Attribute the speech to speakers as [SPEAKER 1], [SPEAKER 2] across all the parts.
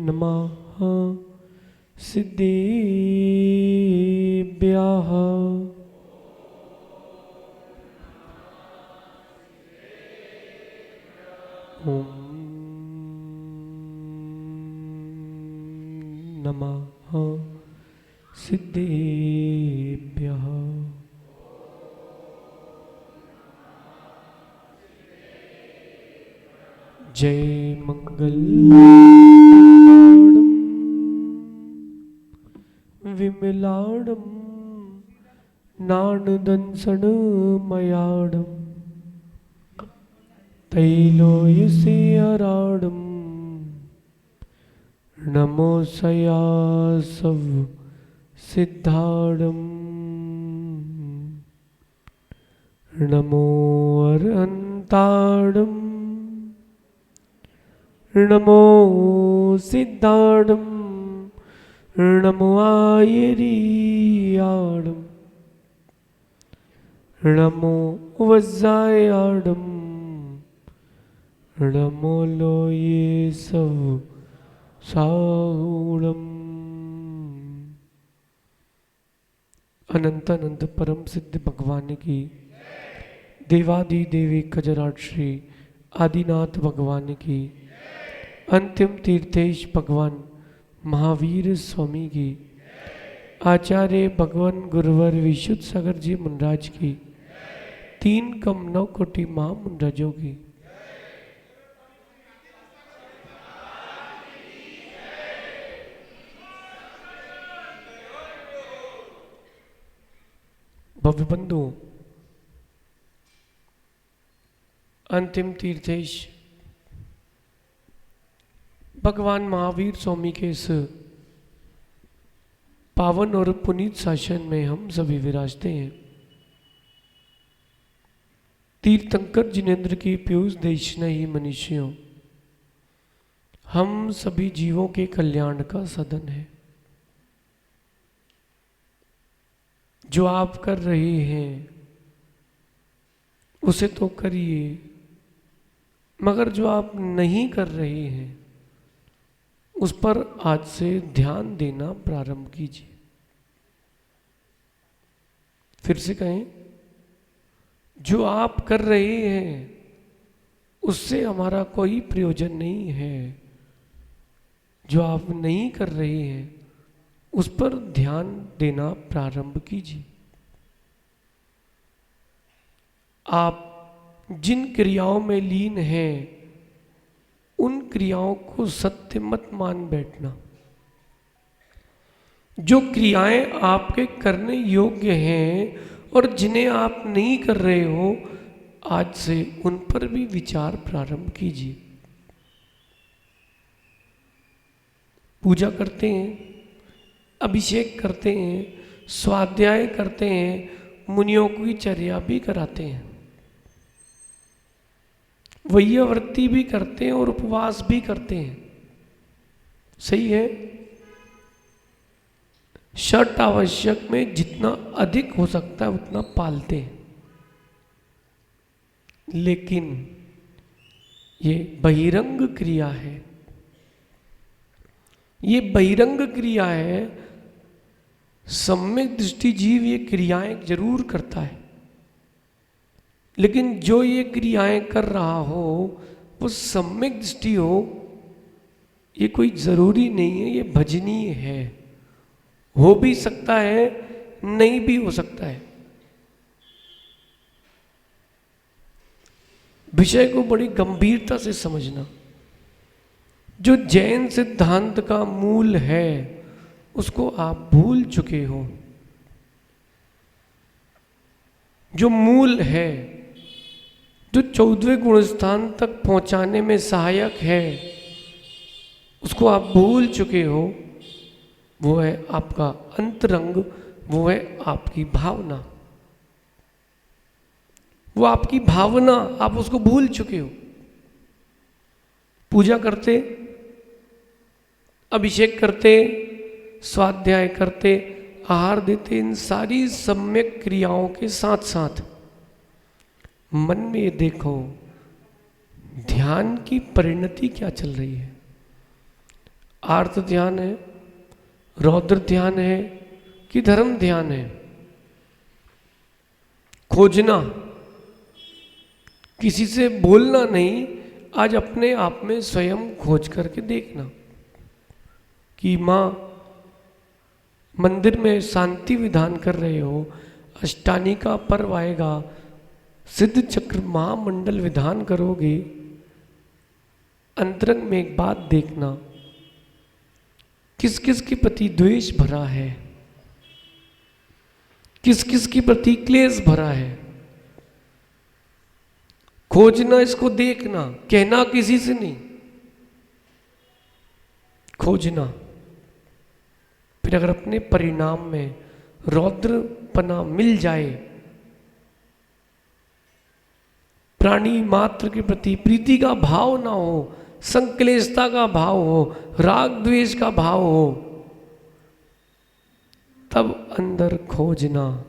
[SPEAKER 1] नमः सिद्धेभ्यः। ॐ नमः सिद्धेभ्यः। जय मंगलम विमलाडम नाणदंसनमयाडम तैलोयसेयराडम नमो सयासव सिद्धाडम नमो अरहंताडम नमो सिद्धाडम नमो आयरियाडम नमो वज्जायाडम नमो लोये सव साहुडम। अनंत अनंत परम सिद्ध भगवान की, देवादि देवी खजराट श्री आदिनाथ भगवान की, अंतिम तीर्थेश भगवान महावीर स्वामी की, आचार्य भगवान गुरुवर विशुद्ध सागर जी मुनराज की, 3 कम 9 कोटि महामुनराजों की। भव्य बंधु, अंतिम तीर्थेश भगवान महावीर स्वामी के इस पावन और पुनीत शासन में हम सभी विराजते हैं। तीर्थंकर जिनेन्द्र की पीयूष देशनहि मनुष्यों, हम सभी जीवों के कल्याण का सदन है। जो आप कर रहे हैं उसे तो करिए, मगर जो आप नहीं कर रहे हैं उस पर आज से ध्यान देना प्रारंभ कीजिए। फिर से कहें, जो आप कर रहे हैं उससे हमारा कोई प्रयोजन नहीं है। जो आप नहीं कर रहे हैं उस पर ध्यान देना प्रारंभ कीजिए। आप जिन क्रियाओं में लीन हैं उन क्रियाओं को सत्य मत मान बैठना। जो क्रियाएं आपके करने योग्य हैं और जिन्हें आप नहीं कर रहे हो, आज से उन पर भी विचार प्रारंभ कीजिए। पूजा करते हैं, अभिषेक करते हैं, स्वाध्याय करते हैं, मुनियों की चर्या भी कराते हैं, वैयावृत्ति भी करते हैं और उपवास भी करते हैं। सही है। षट आवश्यक में जितना अधिक हो सकता है उतना पालते हैं, लेकिन ये बहिरंग क्रिया है। ये बहिरंग क्रिया है। सम्यक दृष्टि जीव ये क्रियाएं जरूर करता है, लेकिन जो ये क्रियाएं कर रहा हो वो सम्यक दृष्टि हो, ये कोई जरूरी नहीं है। ये भजनीय है, हो भी सकता है, नहीं भी हो सकता है। विषय को बड़ी गंभीरता से समझना। जो जैन सिद्धांत का मूल है उसको आप भूल चुके हो। जो मूल है, जो 14वें गुण स्थान तक पहुंचाने में सहायक है, उसको आप भूल चुके हो। वो है आपका अंतरंग, वो है आपकी भावना। वो आपकी भावना, आप उसको भूल चुके हो। पूजा करते, अभिषेक करते, स्वाध्याय करते, आहार देते, इन सारी सम्यक क्रियाओं के साथ साथ मन में ये देखो ध्यान की परिणति क्या चल रही है। आर्त ध्यान है, रौद्र ध्यान है कि धर्म ध्यान है? खोजना, किसी से बोलना नहीं, आज अपने आप में स्वयं खोज करके देखना कि माँ मंदिर में शांति विधान कर रहे हो, अष्टानी का पर्व आएगा, सिद्ध चक्र महामंडल विधान करोगे, अंतरंग में एक बात देखना, किस किस के प्रति द्वेष भरा है, किस किस के प्रति क्लेश भरा है। खोजना, इसको देखना, कहना किसी से नहीं, खोजना। फिर अगर अपने परिणाम में रौद्रपना मिल जाए, प्राणी मात्र के प्रति प्रीति का भाव ना हो, संक्लेशता का भाव हो, राग द्वेष का भाव हो, तब अंदर खोजना।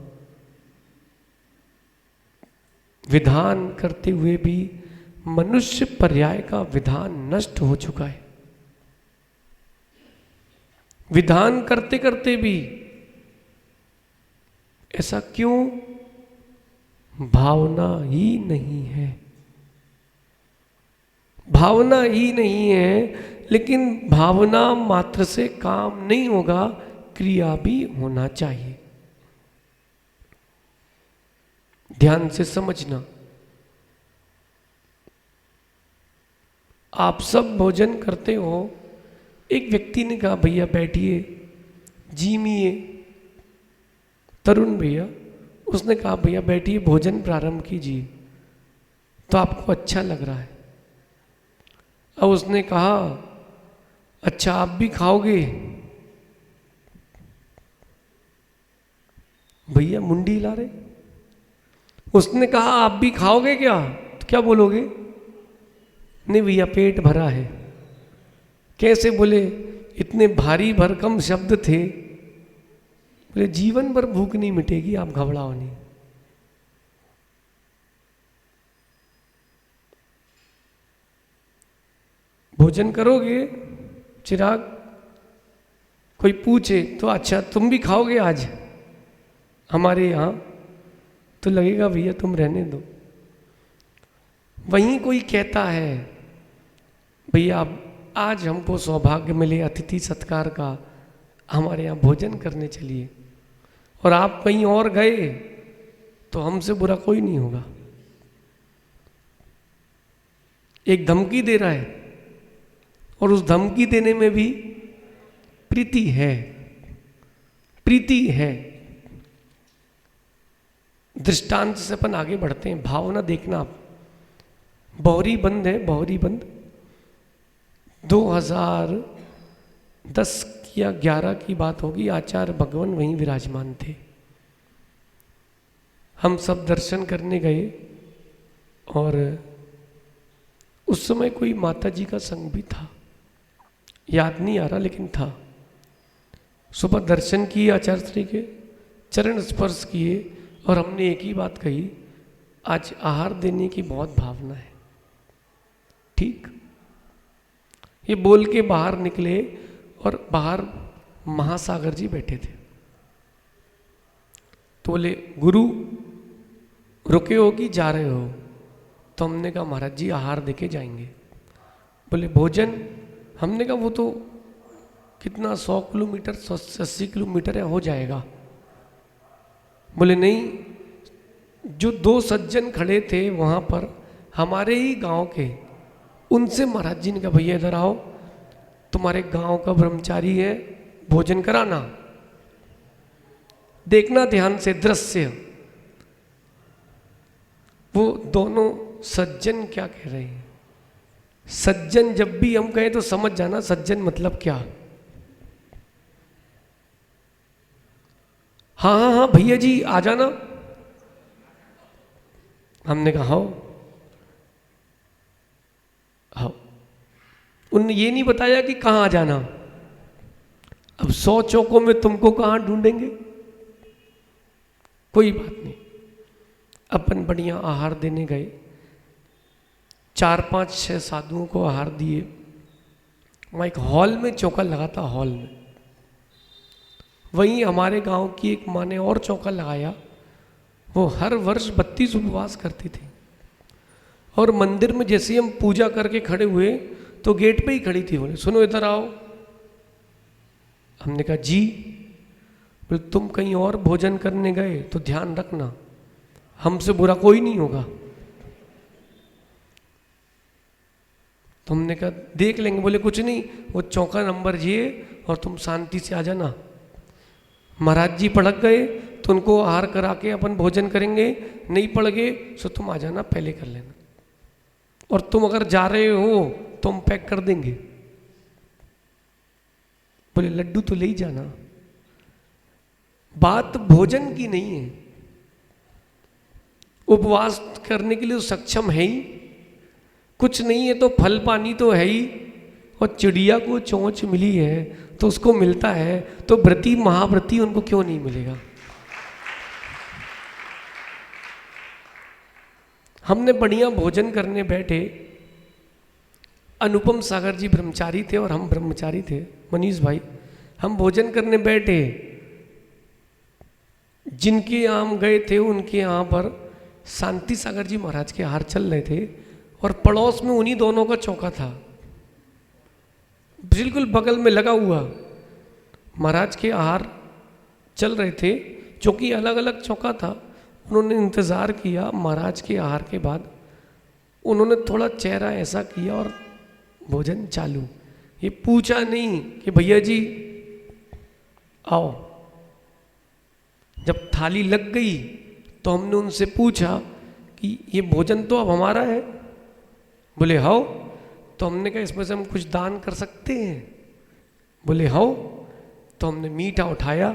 [SPEAKER 1] विधान करते हुए भी मनुष्य पर्याय का विधान नष्ट हो चुका है। विधान करते करते भी ऐसा क्यों? भावना ही नहीं है, भावना ही नहीं है। लेकिन भावना मात्र से काम नहीं होगा, क्रिया भी होना चाहिए। ध्यान से समझना, आप सब भोजन करते हो, एक व्यक्ति ने कहा भैया बैठिए, जीमिए, तरुण भैया, उसने कहा भैया बैठिए, भोजन प्रारंभ कीजिए, तो आपको अच्छा लग रहा है। अब उसने कहा अच्छा आप भी खाओगे? भैया मुंडी हिला रहे। उसने कहा आप भी खाओगे क्या? तो क्या बोलोगे? नहीं भैया पेट भरा है। कैसे बोले? इतने भारी भरकम शब्द थे। बोले जीवन भर भूख नहीं मिटेगी, आप घबराओ नहीं। भोजन करोगे चिराग? कोई पूछे तो अच्छा तुम भी खाओगे आज हमारे यहाँ? तो लगेगा भैया तुम रहने दो। वहीं कोई कहता है भैया आज हमको सौभाग्य मिले अतिथि सत्कार का, हमारे यहाँ भोजन करने चलिए, और आप कहीं और गए तो हमसे बुरा कोई नहीं होगा। एक धमकी दे रहा है, और उस धमकी देने में भी प्रीति है, प्रीति है। दृष्टांत से अपन आगे बढ़ते हैं। भावना देखना आप, बौरी बंद है, बौरी बंद 2010 या 11 की बात होगी। आचार्य भगवान वहीं विराजमान थे। हम सब दर्शन करने गए, और उस समय कोई माता जी का संग भी था, याद नहीं आ रहा लेकिन था। सुबह दर्शन किए, आचार्य श्री के चरण स्पर्श किए, और हमने एक ही बात कही, आज आहार देने की बहुत भावना है। ठीक, ये बोल के बाहर निकले, और बाहर महासागर जी बैठे थे। तो बोले गुरु रुके हो कि जा रहे हो? तो हमने कहा महाराज जी आहार देके जाएंगे। बोले भोजन? हमने कहा वो तो कितना 100 किलोमीटर 180 किलोमीटर है, हो जाएगा। बोले नहीं, जो 2 सज्जन खड़े थे वहाँ पर हमारे ही गांव के, उनसे महाराज जी ने कहा भैया इधर आओ, तुम्हारे गांव का ब्रह्मचारी है, भोजन कराना। देखना ध्यान से दृश्य, वो दोनों सज्जन क्या कह रहे हैं। सज्जन जब भी हम कहें तो समझ जाना सज्जन मतलब क्या। हाँ हाँ हाँ भैया जी आ जाना। हमने कहा हाँ हाँ। उनने ये नहीं बताया कि कहाँ आ जाना। अब 100 चौकों में तुमको कहाँ ढूंढेंगे? कोई बात नहीं, अपन बढ़िया आहार देने गए। 4 5 6 साधुओं को आहार दिए, वहाँ एक हॉल में चौका लगा था, हॉल में। वहीं हमारे गांव की एक माँ ने और चौका लगाया। वो हर वर्ष 32 उपवास करती थी। और मंदिर में जैसे ही हम पूजा करके खड़े हुए तो गेट पे ही खड़ी थी, बोले सुनो इधर आओ। हमने कहा जी। बोले तुम कहीं और भोजन करने गए तो ध्यान रखना, हमसे बुरा कोई नहीं होगा। तो हमने कहा देख लेंगे। बोले कुछ नहीं, वो चौका नंबर ये और तुम शांति से आ जाना। महाराज जी पड़क गए तो उनको आहार करा के अपन भोजन करेंगे, नहीं पड़ गए तो तुम आ जाना, पहले कर लेना। और तुम अगर जा रहे हो तो हम पैक कर देंगे। बोले लड्डू तो ले ही जाना। बात भोजन की नहीं है, उपवास करने के लिए सक्षम है ही कुछ नहीं है तो फल पानी तो है ही। और चिड़िया को चोंच मिली है तो उसको मिलता है, तो व्रती महाव्रती उनको क्यों नहीं मिलेगा। हमने बढ़िया भोजन करने बैठे। अनुपम सागर जी ब्रह्मचारी थे और हम ब्रह्मचारी थे, मनीष भाई। हम भोजन करने बैठे, जिनके यहाँ हम गए थे उनके यहाँ पर शांति सागर जी महाराज के आहार चल रहे थे और पड़ोस में उन्हीं दोनों का चौका था, बिल्कुल बगल में लगा हुआ। महाराज के आहार चल रहे थे, जो कि अलग अलग चौका था। उन्होंने इंतज़ार किया। महाराज के आहार के बाद उन्होंने थोड़ा चेहरा ऐसा किया और भोजन चालू। ये पूछा नहीं कि भैया जी आओ। जब थाली लग गई तो हमने उनसे पूछा कि ये भोजन तो अब हमारा है। बोले हाओ। तो हमने कहा इसमें से हम कुछ दान कर सकते हैं। बोले हाओ। तो हमने मीठा उठाया,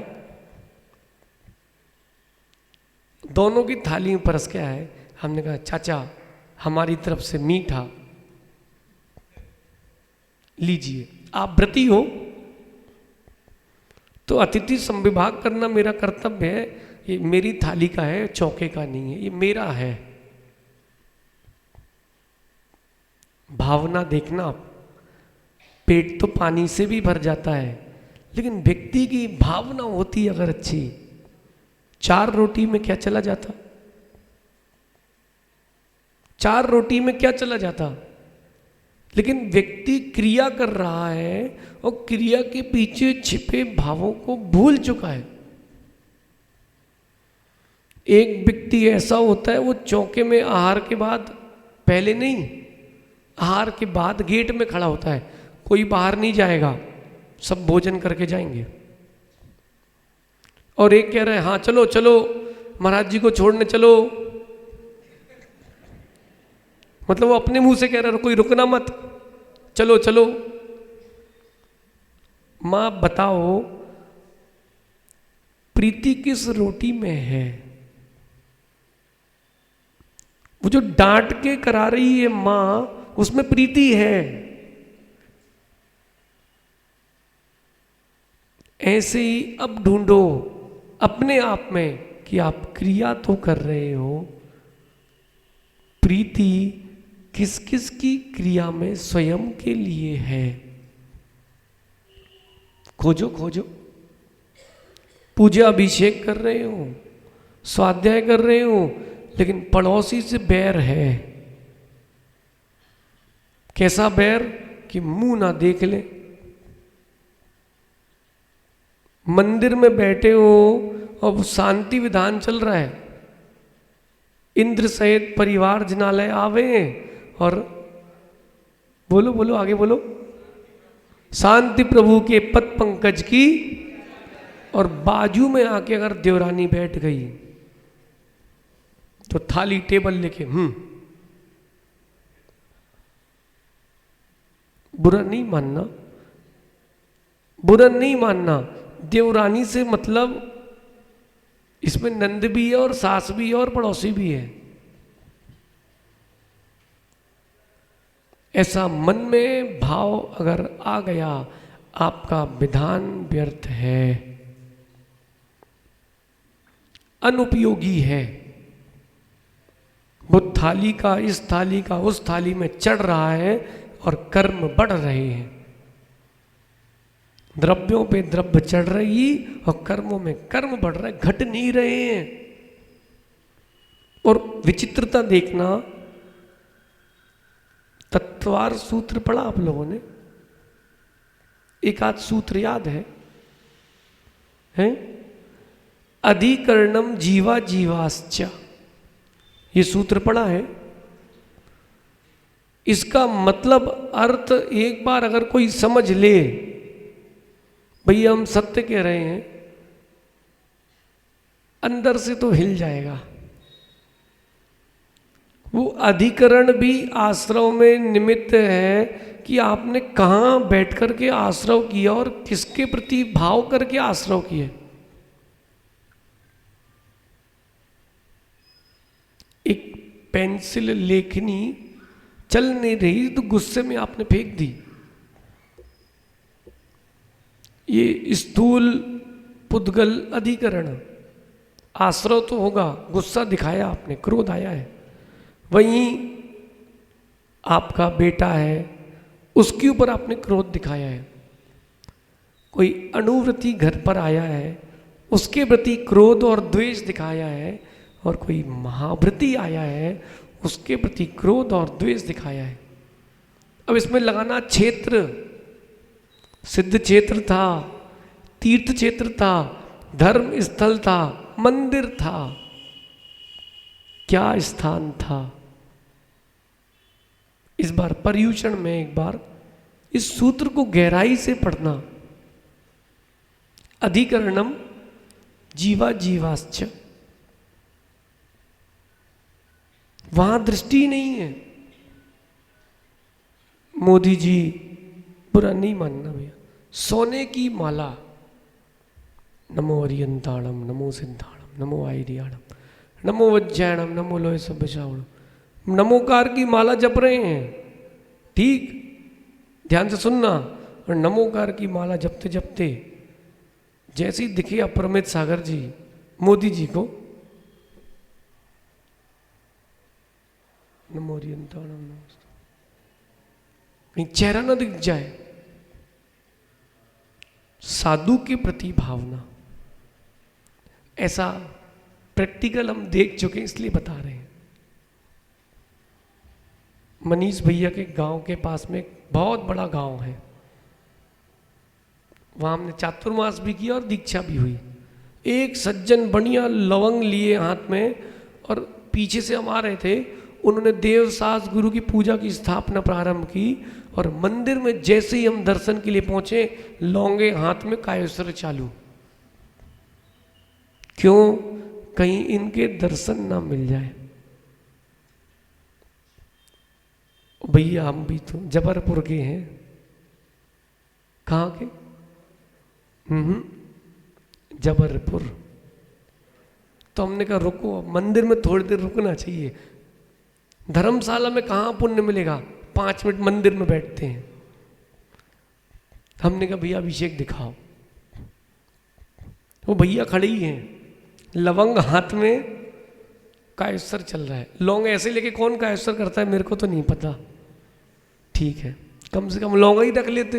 [SPEAKER 1] दोनों की थाली में परस के आए। हमने कहा चाचा हमारी तरफ से मीठा लीजिए, आप व्रती हो तो अतिथि संविभाग करना मेरा कर्तव्य है। ये मेरी थाली का है, चौके का नहीं है, ये मेरा है। भावना देखना, पेट तो पानी से भी भर जाता है, लेकिन व्यक्ति की भावना होती अगर अच्छी, 4 रोटी में क्या चला जाता, 4 रोटी में क्या चला जाता। लेकिन व्यक्ति क्रिया कर रहा है और क्रिया के पीछे छिपे भावों को भूल चुका है। एक व्यक्ति ऐसा होता है, वो चौके में आहार के बाद, पहले नहीं, आहार के बाद गेट में खड़ा होता है। कोई बाहर नहीं जाएगा, सब भोजन करके जाएंगे। और एक कह रहा है हाँ चलो चलो महाराज जी को छोड़ने चलो, मतलब वो अपने मुंह से कह रहा है कोई रुकना मत, चलो चलो। मां बताओ प्रीति किस रोटी में है। वो जो डांट के करा रही है मां, उसमें प्रीति है। ऐसे ही अब ढूंढो अपने आप में कि आप क्रिया तो कर रहे हो, प्रीति किस किस की क्रिया में स्वयं के लिए है। खोजो खोजो। पूजा अभिषेक कर रहे हो, स्वाध्याय कर रहे हो, लेकिन पड़ोसी से बैर है। कैसा बैर कि मुंह ना देख ले। मंदिर में बैठे हो और शांति विधान चल रहा है, इंद्र सहित परिवार जिनालय आवे और बोलो बोलो आगे बोलो, शांति प्रभु के पद पंकज की, और बाजू में आके अगर देवरानी बैठ गई तो थाली टेबल लेके बुरा नहीं मानना, बुरा नहीं मानना। देवरानी से मतलब इसमें नंद भी है और सास भी है और पड़ोसी भी है। ऐसा मन में भाव अगर आ गया, आपका विधान व्यर्थ है, अनुपयोगी है। वो थाली का इस थाली का उस थाली में चढ़ रहा है और कर्म बढ़ रहे हैं। द्रव्यों पे द्रव्य चढ़ रही और कर्मों में कर्म बढ़ रहे, घट नहीं रहे हैं। और विचित्रता देखना, तत्वार सूत्र पढ़ा आप लोगों ने? एक आध सूत्र याद है? अधिकरणम जीवा जीवाश्च, ये सूत्र पढ़ा है? इसका मतलब अर्थ एक बार अगर कोई समझ ले, भैया हम सत्य कह रहे हैं, अंदर से तो हिल जाएगा। वो अधिकरण भी आश्रव में निमित्त है कि आपने कहाँ बैठ करके आश्रव किया और किसके प्रति भाव करके आश्रव किए। एक पेंसिल लेखनी चल नहीं रही तो गुस्से में आपने फेंक दी। ये स्थूल पुद्गल अधिकरण, आश्रव तो होगा, गुस्सा दिखाया आपने, क्रोध आया है। वहीं आपका बेटा है, उसके ऊपर आपने क्रोध दिखाया है। कोई अनुवृत्ति घर पर आया है, उसके प्रति क्रोध और द्वेष दिखाया है। और कोई महावृत्ति आया है, उसके प्रति क्रोध और द्वेष दिखाया है। अब इसमें लगाना क्षेत्र, सिद्ध क्षेत्र था, तीर्थ क्षेत्र था, धर्म स्थल था, मंदिर था, क्या स्थान था। इस बार पर्युषण में एक बार इस सूत्र को गहराई से पढ़ना। अधिकरणम जीवा जीवाश्च, वहां दृष्टि नहीं है। मोदी जी, बुरा नहीं मानना भैया, सोने की माला, नमो अरियंताणम, नमो सिद्धाणम, नमो आयरियाणम, नमो वज्जैणम, नमो लोय सभ्यसावणम, नमोकार की माला जप रहे हैं, ठीक, ध्यान से सुनना। और नमोकार की माला जपते जपते जैसे ही दिखे अपरमित सागर जी मोदी जी को, नमो अरियंताणम, कहीं चेहरा ना दिख जाए। साधु के प्रति भावना, ऐसा प्रैक्टिकल हम देख चुके हैं, इसलिए बता रहे हैं। मनीष भैया के गांव के पास में एक बहुत बड़ा गांव है, वहां हमने चातुर्मास भी किया और दीक्षा भी हुई। एक सज्जन बढ़िया लवंग लिए हाथ में, और पीछे से हम आ रहे थे, उन्होंने देवसास गुरु की पूजा की स्थापना प्रारंभ की। और मंदिर में जैसे ही हम दर्शन के लिए पहुंचे, लौंगे हाथ में, कायस्वर चालू। क्यों? कहीं इनके दर्शन ना मिल जाए। भैया हम भी तो जबलपुर के हैं। कहाँ के? जबलपुर। तो हमने कहा रुको, मंदिर में थोड़ी देर रुकना चाहिए। धर्मशाला में कहाँ पुण्य मिलेगा, 5 मिनट मंदिर में बैठते हैं। हमने कहा भैया अभिषेक दिखाओ। वो भैया खड़े ही हैं, लवंग हाथ में, कायस्वर चल रहा है। लौंग ऐसे लेके कौन कायस्वर करता है, मेरे को तो नहीं पता। ठीक है, कम से कम लौंगा ही रख लेते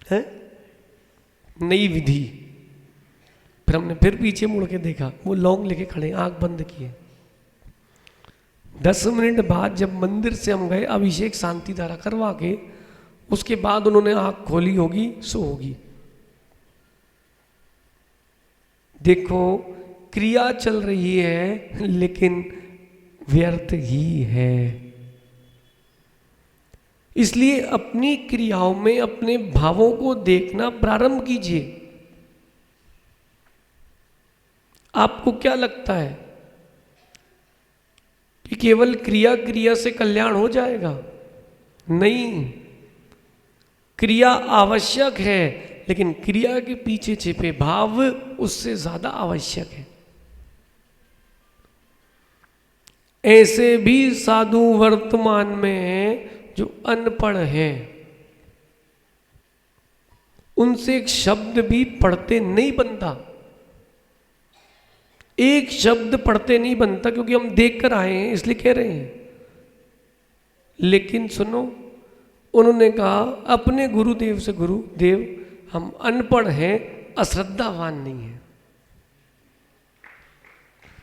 [SPEAKER 1] हैं, नई विधि। फिर हमने फिर पीछे मुड़ के देखा, वो लौंग लेके खड़े, आंख बंद किए। 10 मिनट बाद जब मंदिर से हम गए, अभिषेक शांति धारा करवा के, उसके बाद उन्होंने आंख खोली होगी, सो होगी। देखो, क्रिया चल रही है लेकिन व्यर्थ ही है। इसलिए अपनी क्रियाओं में अपने भावों को देखना प्रारंभ कीजिए। आपको क्या लगता है कि केवल क्रिया क्रिया से कल्याण हो जाएगा? नहीं, क्रिया आवश्यक है, लेकिन क्रिया के पीछे छिपे भाव उससे ज्यादा आवश्यक है। ऐसे भी साधु वर्तमान में हैं जो अनपढ़ हैं, उनसे एक शब्द भी पढ़ते नहीं बनता। एक शब्द पढ़ते नहीं बनता, क्योंकि हम देख कर आए हैं इसलिए कह रहे हैं। लेकिन सुनो, उन्होंने कहा अपने गुरुदेव से, गुरुदेव हम अनपढ़ हैं, अश्रद्धावान नहीं है,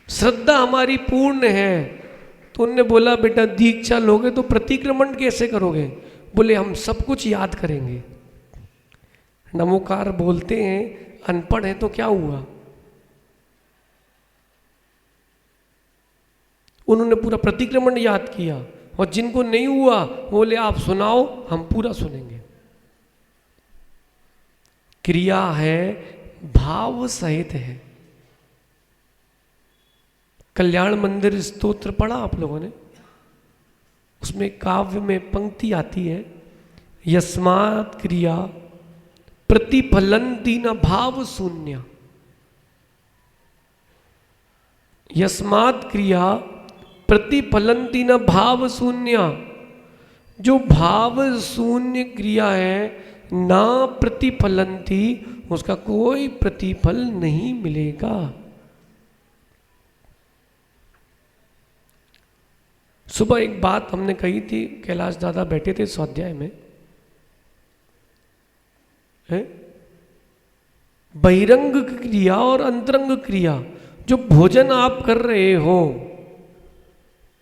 [SPEAKER 1] श्रद्धा हमारी पूर्ण है। तो उन्होंने बोला बेटा दीक्षा लोगे तो प्रतिक्रमण कैसे करोगे? बोले हम सब कुछ याद करेंगे। नमोकार बोलते हैं, अनपढ़ है तो क्या हुआ? उन्होंने पूरा प्रतिक्रमण याद किया, और जिनको नहीं हुआ बोले आप सुनाओ, हम पूरा सुनेंगे। क्रिया है, भाव सहित है। कल्याण मंदिर स्तोत्र पढ़ा आप लोगों ने? उसमें काव्य में पंक्ति आती है, यस्मात् क्रिया प्रतिफलंती न भाव शून्य। यस्मात् क्रिया प्रतिफलंती न भाव शून्य। जो भाव शून्य क्रिया है ना प्रतिफलंती, उसका कोई प्रतिफल नहीं मिलेगा। सुबह एक बात हमने कही थी, कैलाश दादा बैठे थे स्वाध्याय में, है बहिरंग क्रिया और अंतरंग क्रिया। जो भोजन आप कर रहे हो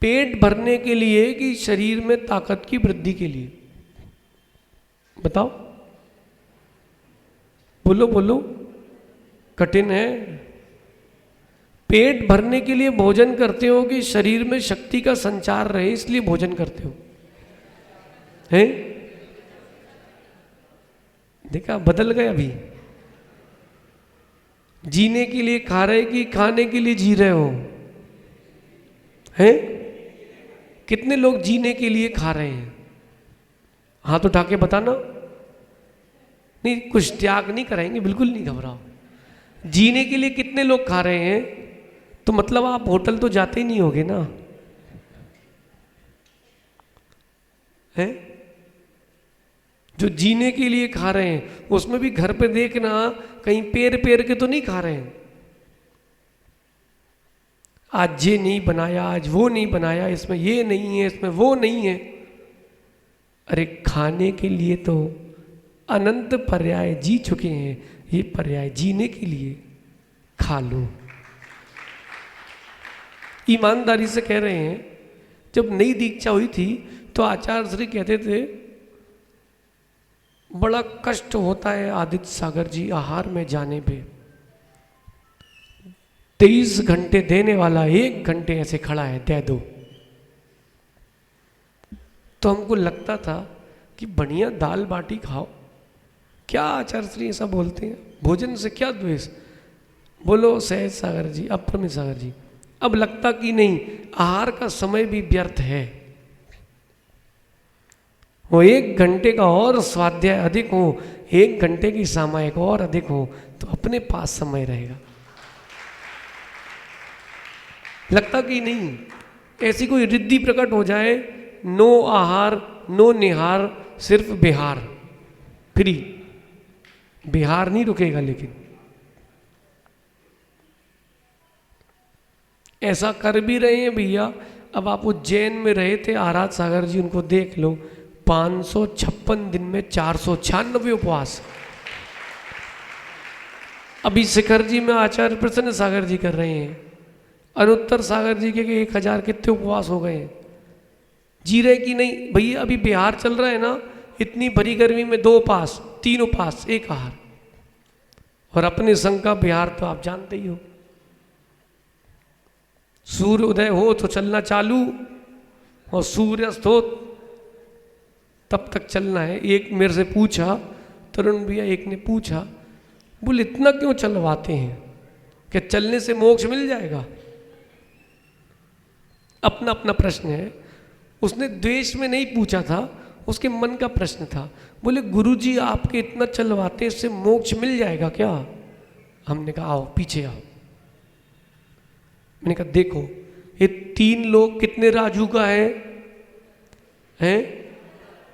[SPEAKER 1] पेट भरने के लिए कि शरीर में ताकत की वृद्धि के लिए? बताओ, बोलो बोलो, कठिन है। पेट भरने के लिए भोजन करते हो कि शरीर में शक्ति का संचार रहे इसलिए भोजन करते हो? हैं? देखा, बदल गए। अभी जीने के लिए खा रहे कि खाने के लिए जी रहे हो? हैं? कितने लोग जीने के लिए खा रहे हैं? हाथ उठा के बताना। नहीं, कुछ त्याग नहीं कराएंगे, बिल्कुल नहीं, घबराओ। जीने के लिए कितने लोग खा रहे हैं? तो मतलब आप होटल तो जाते ही नहीं होगे ना, हैं? जो जीने के लिए खा रहे हैं उसमें भी घर पे देखना कहीं पेर पेर के तो नहीं खा रहे हैं। आज ये नहीं बनाया, आज वो नहीं बनाया, इसमें ये नहीं है, इसमें वो नहीं है। अरे खाने के लिए तो अनंत पर्याय जी चुके हैं, ये पर्याय जीने के लिए खा लो। ईमानदारी से कह रहे हैं, जब नई दीक्षा हुई थी तो आचार्य श्री कहते थे बड़ा कष्ट होता है आदित्य सागर जी आहार में जाने पे। 23 घंटे देने वाला 1 घंटे ऐसे खड़ा है, दे दो। तो हमको लगता था कि बढ़िया दाल बाटी खाओ। क्या आचार्य श्री ऐसा बोलते हैं? भोजन से क्या द्वेष? बोलो सहज सागर जी, अप्रमित सागर जी। अब लगता कि नहीं, आहार का समय भी व्यर्थ है। वो 1 घंटे का और स्वाध्याय अधिक हो, 1 घंटे की सामायिक और अधिक हो तो अपने पास समय रहेगा। लगता कि नहीं, ऐसी कोई रिद्धि प्रकट हो जाए, नो आहार नो निहार, सिर्फ बिहार फ्री। बिहार नहीं रुकेगा। लेकिन ऐसा कर भी रहे हैं भैया। अब आप उज्जैन में रहे थे आराध सागर जी, उनको देख लो, 556 दिन में 496 उपवास। अभी शिखर जी में आचार्य प्रसन्न सागर जी कर रहे हैं, अनुत्तर सागर जी के 1000 कितने उपवास हो गए हैं। जी रहे कि नहीं भैया? अभी बिहार चल रहा है ना, इतनी भरी गर्मी में 2 उपवास, 3 उपवास, 1 आहार। और अपने संघ का बिहार तो आप जानते ही हो, सूर्य उदय हो तो चलना चालू और सूर्यास्त हो तब तक चलना है। एक मेरे से पूछा, तरुण भैया एक ने पूछा, बोले इतना क्यों चलवाते हैं, क्या चलने से मोक्ष मिल जाएगा? अपना अपना प्रश्न है। उसने द्वेष में नहीं पूछा था, उसके मन का प्रश्न था। बोले गुरुजी आपके इतना चलवाते इससे मोक्ष मिल जाएगा क्या? हमने कहा आओ पीछे आओ। मैंने कहा देखो, ये 3 लोग कितने राजू का है?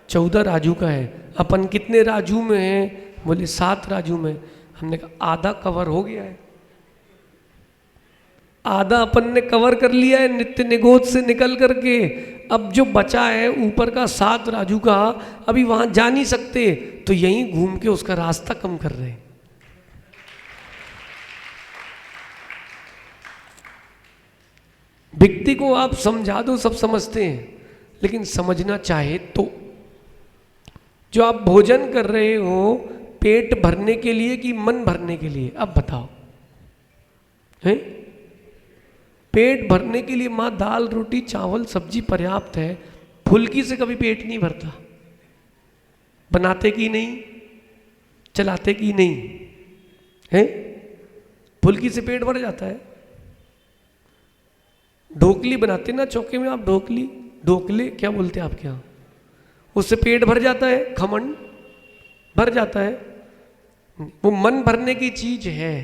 [SPEAKER 1] 14 राजू का है। अपन कितने राजू में हैं? बोले 7 राजू में। हमने कहा आधा कवर हो गया है। आधा अपन ने कवर कर लिया है नित्य निगोद से निकल करके, अब जो बचा है ऊपर का 7 राजू का, अभी वहां जा नहीं सकते, तो यहीं घूम के उसका रास्ता कम कर रहे हैं। व्यक्ति को आप समझा दो सब समझते हैं, लेकिन समझना चाहे तो। जो आप भोजन कर रहे हो पेट भरने के लिए कि मन भरने के लिए, अब बताओ हैं? पेट भरने के लिए माँ दाल रोटी चावल सब्जी पर्याप्त है, फुल्की से कभी पेट नहीं भरता। बनाते कि नहीं, चलाते कि नहीं है? फुल्की से पेट भर जाता है। ढोकली बनाते ना चौके में आप, ढोकली ढोकले क्या बोलते हैं आपके यहाँ, उससे पेट भर जाता है, खमन भर जाता है। वो मन भरने की चीज है।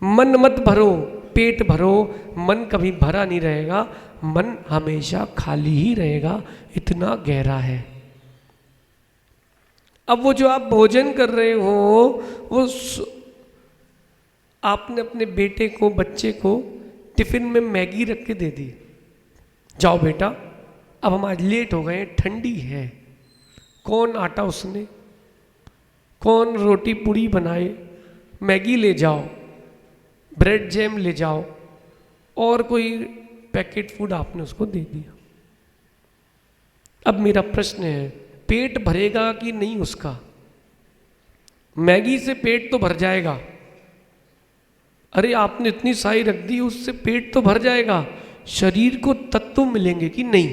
[SPEAKER 1] मन मत भरो, पेट भरो। मन कभी भरा नहीं रहेगा, मन हमेशा खाली ही रहेगा, इतना गहरा है। अब वो जो आप भोजन कर रहे हो, वो आपने अपने बेटे को बच्चे को टिफिन में मैगी रख के दे दी, जाओ बेटा अब हम आज लेट हो गए, ठंडी है। कौन आटा उसने, कौन रोटी पूड़ी बनाए, मैगी ले जाओ, ब्रेड जैम ले जाओ, और कोई पैकेट फूड आपने उसको दे दिया। अब मेरा प्रश्न है, पेट भरेगा कि नहीं उसका? मैगी से पेट तो भर जाएगा, अरे आपने इतनी साई रख दी, उससे पेट तो भर जाएगा। शरीर को तत्व मिलेंगे कि नहीं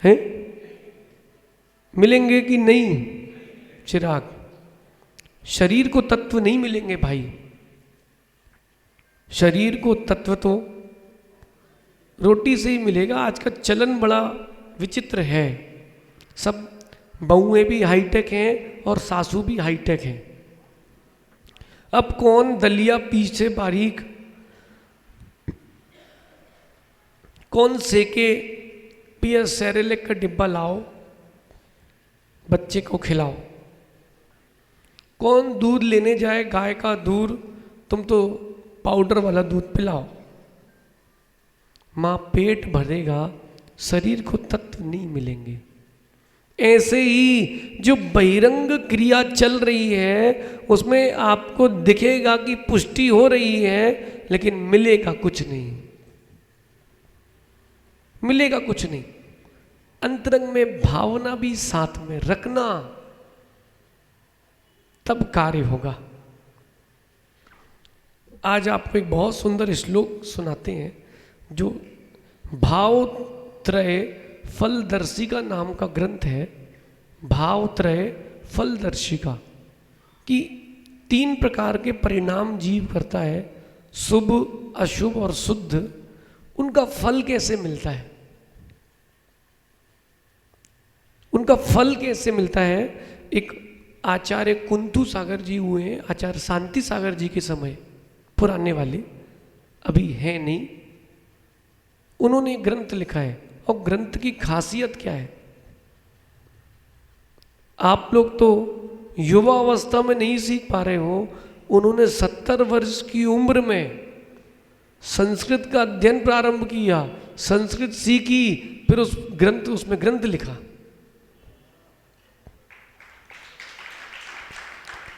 [SPEAKER 1] है? मिलेंगे कि नहीं चिराग? शरीर को तत्व नहीं मिलेंगे भाई। शरीर को तत्व तो रोटी से ही मिलेगा। आज का चलन बड़ा विचित्र है, सब बहुएं भी हाईटेक हैं और सासू भी हाईटेक हैं। अब कौन दलिया पीछे बारीक, कौन सेके पिया सेरेलेक का डिब्बा लाओ बच्चे को खिलाओ, कौन दूध लेने जाए गाय का दूध, तुम तो पाउडर वाला दूध पिलाओ। माँ पेट भरेगा, शरीर को तत्व नहीं मिलेंगे। ऐसे ही जो बहिरंग क्रिया चल रही है उसमें आपको दिखेगा कि पुष्टि हो रही है, लेकिन मिलेगा कुछ नहीं, मिलेगा कुछ नहीं। अंतरंग में भावना भी साथ में रखना, तब कार्य होगा। आज आपको एक बहुत सुंदर श्लोक सुनाते हैं, जो भावत्रय फलदर्शिका नाम का ग्रंथ है। भावत्रय फलदर्शिका कि 3 प्रकार के परिणाम जीव करता है, शुभ अशुभ और शुद्ध। उनका फल कैसे मिलता है, उनका फल कैसे मिलता है? एक आचार्य कुंतु सागर जी हुए हैं, आचार्य शांति सागर जी के समय, पुराने वाले, अभी है नहीं। उन्होंने एक ग्रंथ लिखा है, और ग्रंथ की खासियत क्या है? आप लोग तो युवा अवस्था में नहीं सीख पा रहे हो। उन्होंने 70 वर्ष की उम्र में संस्कृत का अध्ययन प्रारंभ किया, संस्कृत सीखी, फिर उसमें ग्रंथ लिखा।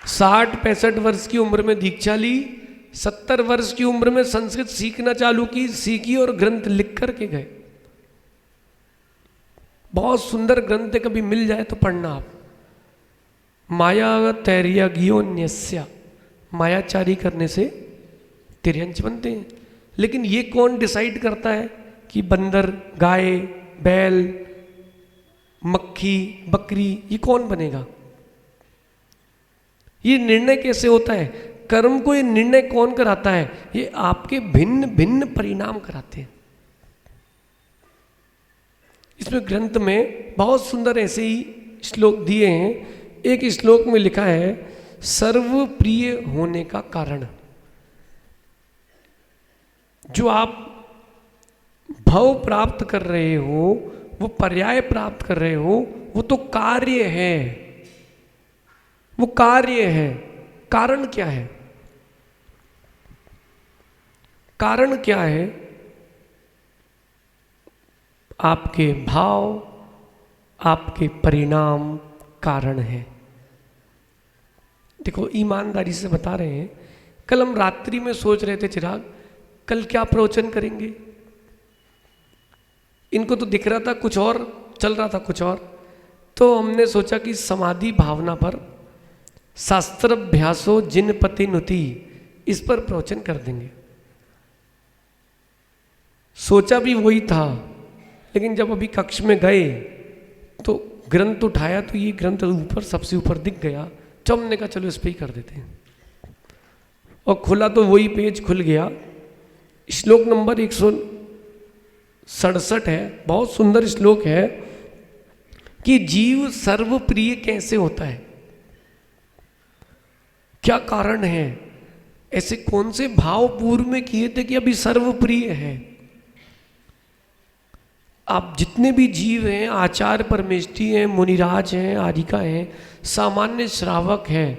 [SPEAKER 1] 60-65 वर्ष की उम्र में दीक्षा ली, 70 वर्ष की उम्र में संस्कृत सीखना चालू की, सीखी और ग्रंथ लिख करके गए। बहुत सुंदर ग्रंथ है, कभी मिल जाए तो पढ़ना आप। माया तैर्यज्ञोन्यस्य, मायाचारी करने से तिर्यंच बनते हैं। लेकिन ये कौन डिसाइड करता है कि बंदर, गाय, बैल, मक्खी, बकरी, ये कौन बनेगा? ये निर्णय कैसे होता है? कर्म को ये निर्णय कौन कराता है? ये आपके भिन्न भिन्न परिणाम कराते हैं। इसमें ग्रंथ में बहुत सुंदर ऐसे ही श्लोक दिए हैं। एक श्लोक में लिखा है, सर्वप्रिय होने का कारण। जो आप भव प्राप्त कर रहे हो, वो पर्याय प्राप्त कर रहे हो, वो तो कार्य है, वो कार्य है। कारण क्या है? कारण क्या है? आपके भाव, आपके परिणाम कारण है। देखो, ईमानदारी से बता रहे हैं, कल हम रात्रि में सोच रहे थे चिराग कल क्या प्रवचन करेंगे। इनको तो दिख रहा था कुछ और, चल रहा था कुछ और, तो हमने सोचा कि समाधि भावना पर शास्त्राभ्यासो जिन पति नुति, इस पर प्रवचन कर देंगे। सोचा भी वही था, लेकिन जब अभी कक्ष में गए तो ग्रंथ उठाया तो ये ग्रंथ ऊपर, सबसे ऊपर दिख गया। तो हमने कहा चलो इस पे ही कर देते हैं, और खुला तो वही पेज खुल गया। श्लोक नंबर 167 है, बहुत सुंदर श्लोक है कि जीव सर्वप्रिय कैसे होता है, क्या कारण है, ऐसे कौन से भाव पूर्व में किए थे कि अभी सर्वप्रिय है। आप जितने भी जीव हैं, आचार्य परमेष्ठी हैं, मुनिराज हैं, आदिका हैं, सामान्य श्रावक हैं,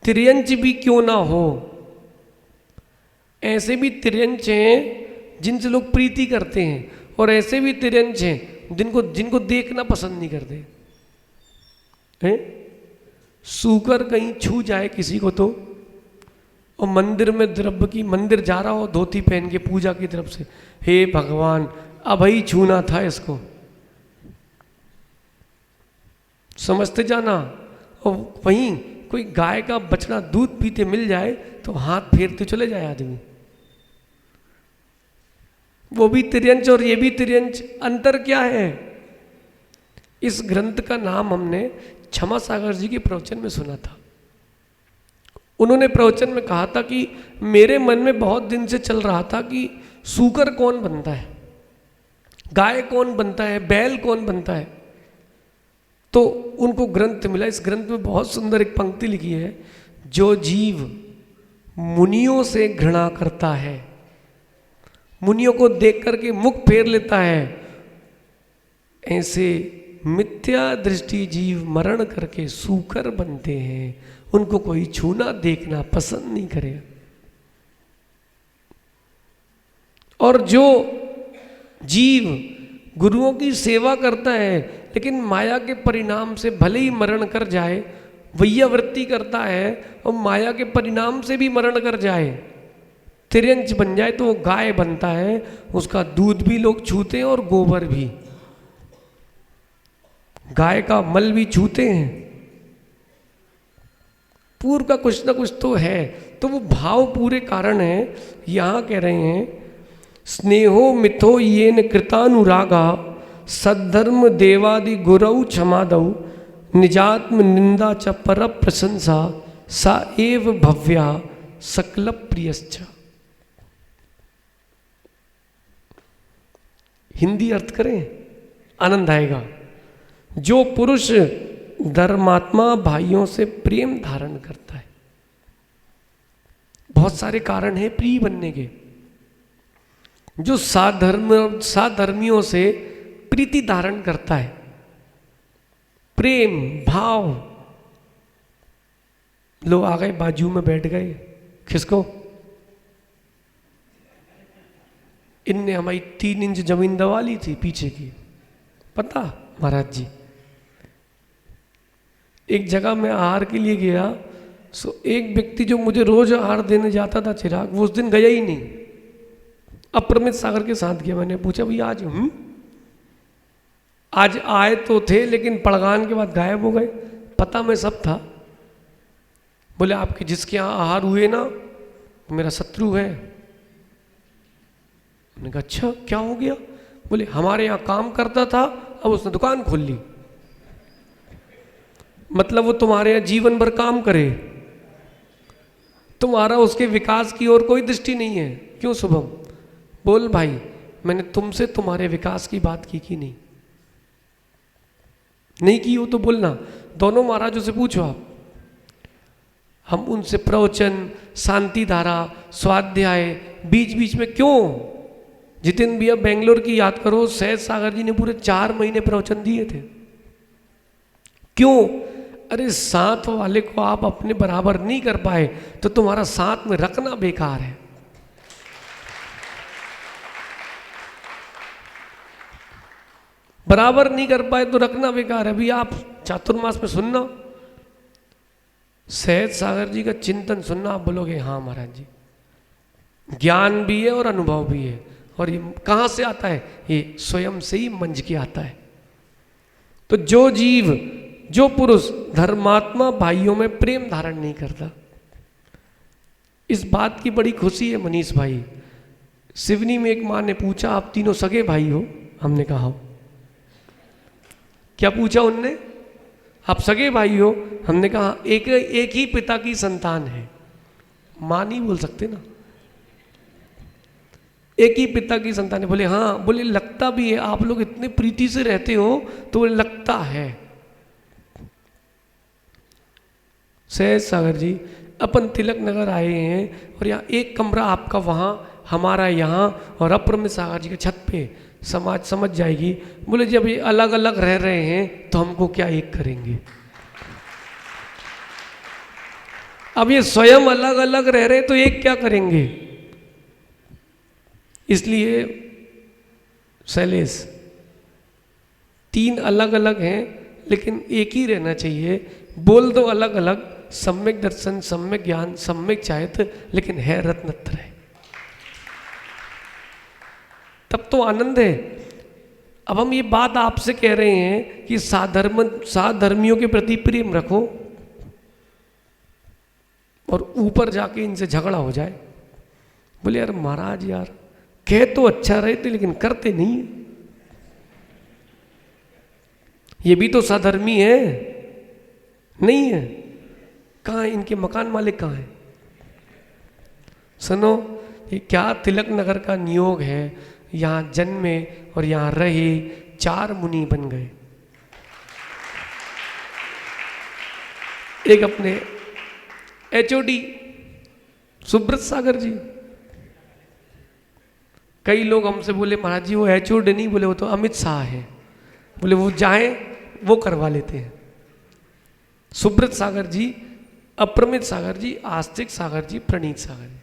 [SPEAKER 1] तिर्यंच भी क्यों ना हो, ऐसे भी तिर्यंच हैं जिनसे लोग प्रीति करते हैं, और ऐसे भी तिर्यंच हैं जिनको देखना पसंद नहीं करते हैं। सूकर कहीं छू जाए किसी को तो, और मंदिर में द्रव्य की, मंदिर जा रहा हो धोती पहन के पूजा की तरफ से, हे भगवान अब ही छूना था इसको, समझते जाना। और वहीं कोई गाय का बछड़ा दूध पीते मिल जाए तो हाथ फेरते चले जाए आदमी। वो भी तिर्यंच और ये भी तिर्यंच, अंतर क्या है? इस ग्रंथ का नाम हमने क्षमा सागर जी के प्रवचन में सुना था। उन्होंने प्रवचन में कहा था कि मेरे मन में बहुत दिन से चल रहा था कि सूकर कौन बनता है, गाय कौन बनता है, बैल कौन बनता है। तो उनको ग्रंथ मिला। इस ग्रंथ में बहुत सुंदर एक पंक्ति लिखी है, जो जीव मुनियों से घृणा करता है, मुनियों को देख करके मुख फेर लेता है, ऐसे मिथ्या दृष्टि जीव मरण करके सूकर बनते हैं, उनको कोई छूना देखना पसंद नहीं करेगा। और जो जीव गुरुओं की सेवा करता है लेकिन माया के परिणाम से भले ही मरण कर जाए, वैयावृत्ति करता है और माया के परिणाम से भी मरण कर जाए, तिर्यंच बन जाए, तो वो गाय बनता है। उसका दूध भी लोग छूते हैं और गोबर भी, गाय का मल भी छूते हैं। पूर्व का कुछ ना कुछ तो है, तो वो भाव पूरे कारण है। यहां कह रहे हैं स्नेहो मिथो येन कृतानुरागा सद्धर्म देवादि गुरौ क्षमादौ निजात्म निंदा च पर प्रशंसा सा एव भव्या सकल प्रियश्च। हिंदी अर्थ करें, आनंद आएगा। जो पुरुष धर्मात्मा भाइयों से प्रेम धारण करता है, बहुत सारे कारण हैं प्रिय बनने के। जो साधर्मियों से प्रीति धारण करता है, प्रेम भाव, लोग आ गए बाजू में बैठ गए, किसको? इनने हमारी 3 इंच जमीन दबा ली थी पीछे की, पता महाराज जी। एक जगह मैं आहार के लिए गया, सो एक व्यक्ति जो मुझे रोज आहार देने जाता था चिराग, वो उस दिन गया ही नहीं। अप्रमित सागर के साथ गया। मैंने पूछा भैया आज आए तो थे लेकिन पड़गान के बाद गायब हो गए। पता में सब था। बोले आपके जिसके यहाँ आहार हुए ना, मेरा शत्रु है। मैंने कहा अच्छा क्या हो गया? बोले हमारे यहाँ काम करता था, अब उसने दुकान खोल ली। मतलब वो तुम्हारे यहाँ जीवन भर काम करे, तुम्हारा उसके विकास की ओर कोई दृष्टि नहीं है। क्यों शुभम? बोल भाई, मैंने तुमसे तुम्हारे विकास की बात की कि नहीं की हो तो बोलना। दोनों महाराजों से पूछो आप। हम उनसे प्रवचन, शांति धारा, स्वाध्याय बीच बीच में क्यों? जितेंद्र भैया बेंगलोर की याद करो, सहज सागर जी ने पूरे 4 महीने प्रवचन दिए थे। क्यों? अरे साथ वाले को आप अपने बराबर नहीं कर पाए तो तुम्हारा साथ में रखना बेकार है। बराबर नहीं कर पाए तो रखना बेकार है। अभी आप चातुर्मास में सुनना, सहज सागर जी का चिंतन सुनना, आप बोलोगे हाँ महाराज जी, ज्ञान भी है और अनुभव भी है। और ये कहाँ से आता है? ये स्वयं से ही मंज के आता है। तो जो जीव, जो पुरुष धर्मात्मा भाइयों में प्रेम धारण नहीं करता, इस बात की बड़ी खुशी है मनीष भाई। सिवनी में एक माँ ने पूछा, आप तीनों सगे भाई हो? हमने कहा हो। क्या पूछा उनने? आप सगे भाई हो? हमने कहा एक ही पिता की संतान है। माँ नहीं बोल सकते ना, एक ही पिता की संतान है। बोले हाँ, बोले लगता भी है, आप लोग इतने प्रीति से रहते हो तो बोले लगता है। सहज सागर जी, अपन तिलक नगर आए हैं और यहाँ एक कमरा आपका वहाँ, हमारा यहाँ, और अपरमित सागर जी के छत पे, समाज समझ जाएगी। बोले जब ये अलग अलग रह रहे हैं तो हमको क्या एक करेंगे? अब ये स्वयं अलग अलग रह रहे हैं तो एक क्या करेंगे? इसलिए शैलेश, तीन अलग अलग हैं लेकिन एक ही रहना चाहिए। बोल दो अलग अलग, सम्यक दर्शन, सम्यक ज्ञान, सम्यक चाहत, लेकिन है रत्नत्र है, तब तो आनंद है। अब हम ये बात आपसे कह रहे हैं कि साधर्मियों के प्रति प्रेम रखो, और ऊपर जाके इनसे झगड़ा हो जाए। बोले यार महाराज, यार कह तो अच्छा रहे थे लेकिन करते नहीं। ये भी तो साधर्मी है, नहीं है? कहाँ है इनके मकान मालिक? कहाँ है? सुनो, ये क्या तिलक नगर का नियोग है। यहाँ जन्मे और यहाँ रहे, 4 मुनि बन गए। एक अपने HOD सुब्रत सागर जी। कई लोग हमसे बोले महाराज जी वो HOD नहीं, बोले वो तो अमित शाह है। बोले वो जाए वो करवा लेते हैं। सुब्रत सागर जी, अपरमित सागर जी, आस्तिक सागर जी, प्रणीत सागर जी।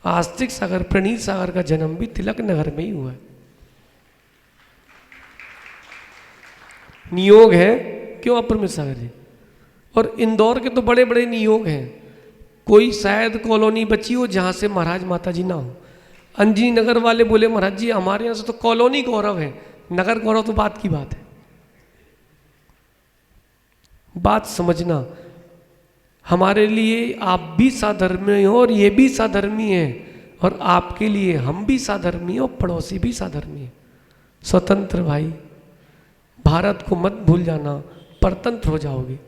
[SPEAKER 1] आस्तिक सागर, प्रणीत सागर का जन्म भी तिलक नगर में ही हुआ है। नियोग है क्यों अपरमित सागर जी? और इंदौर के तो बड़े बड़े नियोग हैं। कोई शायद कॉलोनी बची हो जहाँ से महाराज माता जी ना हो। अंजनी नगर वाले बोले महाराज जी हमारे यहाँ से तो कॉलोनी गौरव है, नगर गौरव तो बात की बात है। बात समझना, हमारे लिए आप भी साधर्मी हो और ये भी साधर्मी है, और आपके लिए हम भी साधर्मी और पड़ोसी भी साधर्मी है। स्वतंत्र भाई, भारत को मत भूल जाना, परतंत्र हो जाओगे।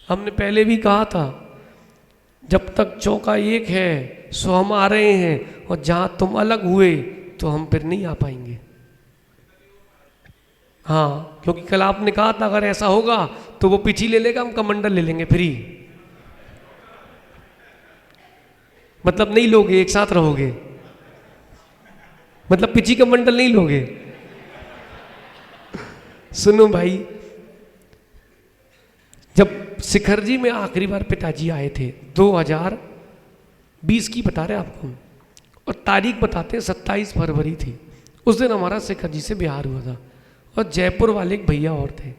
[SPEAKER 1] हमने पहले भी कहा था, जब तक चौका एक है सो हम आ रहे हैं, और जहां तुम अलग हुए तो हम फिर नहीं आ पाएंगे। हाँ, क्योंकि कल आपने कहा था अगर ऐसा होगा तो वो पिछी ले लेगा, हम कमंडल ले लेंगे फ्री। मतलब नहीं लोगे, एक साथ रहोगे, मतलब पिछी कमंडल नहीं लोगे। सुनो भाई, जब शिखर जी में आखिरी बार पिताजी आए थे 2020 की बता रहे आपको, और तारीख बताते हैं 27 फरवरी थी। उस दिन हमारा शिखर जी से बिहार हुआ था, और जयपुर वाले एक भैया और थे,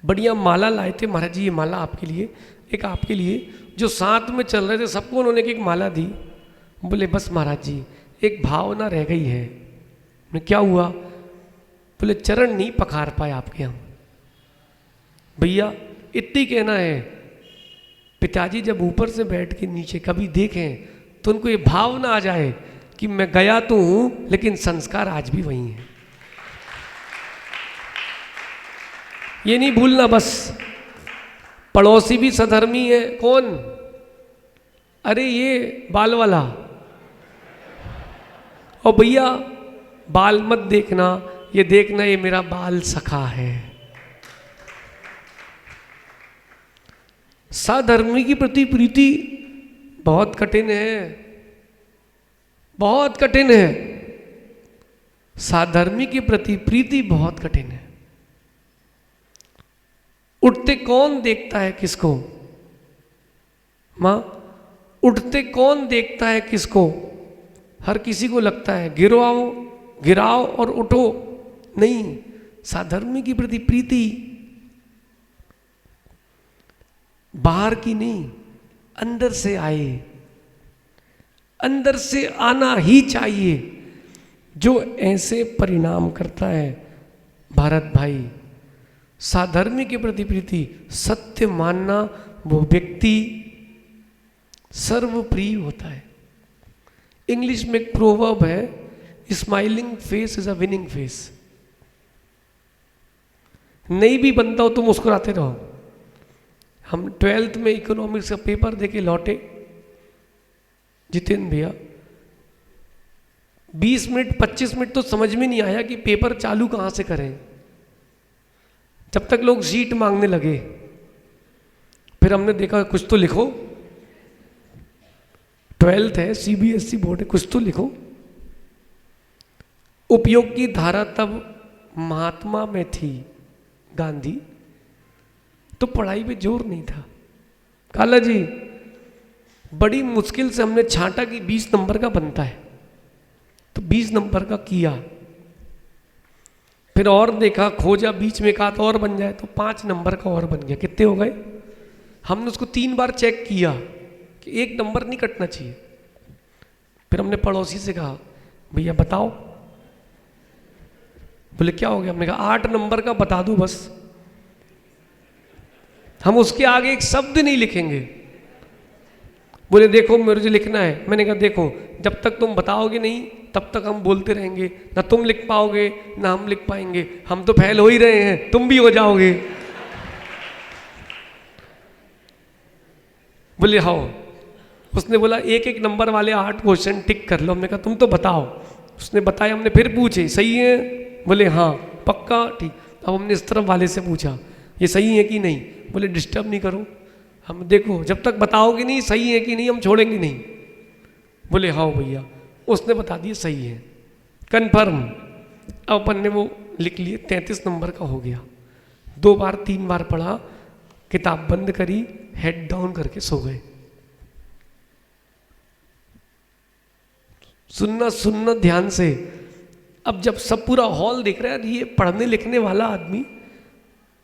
[SPEAKER 1] बढ़िया माला लाए थे। महाराज जी ये माला आपके लिए, एक आपके लिए। जो साथ में चल रहे थे सबको उन्होंने एक माला दी। बोले बस महाराज जी एक भावना रह गई है। क्या हुआ? बोले चरण नहीं पखार पाए आपके हम। भैया इतनी कहना है, पिताजी जब ऊपर से बैठ के नीचे कभी देखें तो उनको ये भावना आ जाए कि मैं गया तो हूं लेकिन संस्कार आज भी वही है। ये नहीं भूलना बस। पड़ोसी भी सधर्मी है। कौन? अरे ये बाल वाला। और भैया बाल मत देखना, ये देखना ये मेरा बाल सखा है। साधर्मी की प्रति प्रीति बहुत कठिन है, बहुत कठिन है। साधर्मी के प्रति प्रीति बहुत कठिन है। उठते कौन देखता है किसको? मां, उठते कौन देखता है किसको? हर किसी को लगता है गिरो आओ गिराओ और उठो नहीं, साधर्मी के प्रति प्रीति बाहर की नहीं, अंदर से आए, अंदर से आना ही चाहिए। जो ऐसे परिणाम करता है भारत भाई, साधर्मी के प्रति प्रीति, सत्य मानना, वो व्यक्ति सर्वप्रिय होता है। इंग्लिश में एक प्रोवर्ब है, smiling face is a winning face. नहीं भी बनता हो तो मुस्कुराते रहो। हम 12th में इकोनॉमिक्स का पेपर देके लौटे, जितेंद्र भैया 20 मिनट 25 मिनट तो समझ में नहीं आया कि पेपर चालू कहाँ से करें, जब तक लोग शीट मांगने लगे। फिर हमने देखा कुछ तो लिखो, 12th है, CBSE बोर्ड है, कुछ तो लिखो। उपयोग की धारा तब महात्मा में थी, गांधी, तो पढ़ाई पे जोर नहीं था। काला जी बड़ी मुश्किल से हमने छांटा कि 20 नंबर का बनता है, तो 20 नंबर का किया। फिर और देखा, खोजा, बीच में एक आध और बन जाए, तो 5 नंबर का और बन गया। कितने हो गए? हमने उसको 3 बार चेक किया कि 1 नंबर नहीं कटना चाहिए। फिर हमने पड़ोसी से कहा, भैया बताओ। बोले क्या हो गया? हमने कहा 8 नंबर का बता दो बस, हम उसके आगे एक शब्द नहीं लिखेंगे। बोले देखो मुझे लिखना है। मैंने कहा देखो, जब तक तुम बताओगे नहीं तब तक हम बोलते रहेंगे, ना तुम लिख पाओगे ना हम लिख पाएंगे। हम तो फेल हो ही रहे हैं, तुम भी हो जाओगे। बोले हाँ। उसने बोला एक एक नंबर वाले 8 क्वेश्चन टिक कर लो। हमने कहा तुम तो बताओ। उसने बताया, हमने फिर पूछे सही है? बोले हाँ। पक्का? ठीक। अब हमने इस तरफ वाले से पूछा ये सही है कि नहीं? बोले डिस्टर्ब नहीं करो, हम देखो जब तक बताओगे नहीं सही है कि नहीं हम छोड़ेंगे नहीं। बोले हाँ भैया। उसने बता दिया सही है, कन्फर्म। अब अपन ने वो लिख लिए, 33 नंबर का हो गया। 2 बार 3 बार पढ़ा, किताब बंद करी, हेड डाउन करके सो गए। सुनना सुनना ध्यान से। अब जब सब पूरा हॉल दिख रहा है, ये पढ़ने लिखने वाला आदमी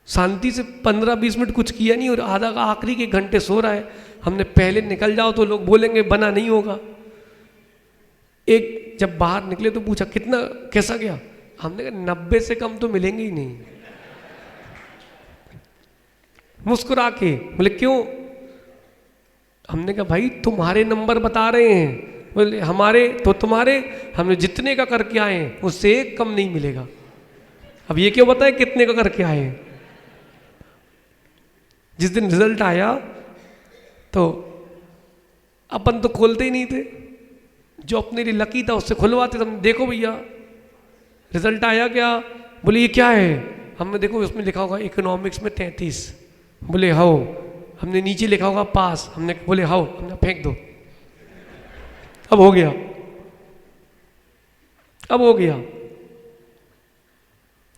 [SPEAKER 1] शांति से 15-20 मिनट कुछ किया नहीं और आधा का आखिरी के घंटे सो रहा है। हमने पहले निकल जाओ तो लोग बोलेंगे बना नहीं होगा। एक जब बाहर निकले तो पूछा कितना, कैसा गया? हमने कहा 90 से कम तो मिलेंगे ही नहीं। मुस्कुरा के बोले क्यों? हमने कहा भाई तुम्हारे नंबर बता रहे हैं। बोले हमारे तो तुम्हारे, हमने जितने का करके आए हैं उससे एक कम नहीं मिलेगा। अब ये क्यों बताए कितने का करके आए हैं? जिस दिन रिजल्ट आया तो अपन तो खोलते ही नहीं थे, जो अपने लिए लकी था उससे खुलवाते थे। देखो भैया रिजल्ट आया क्या? बोले ये क्या है? हमने देखो उसमें लिखा होगा इकोनॉमिक्स में 33। बोले हाओ। हमने नीचे लिखा होगा पास। हमने बोले हाओ। हमने फेंक दो, अब हो गया, अब हो गया।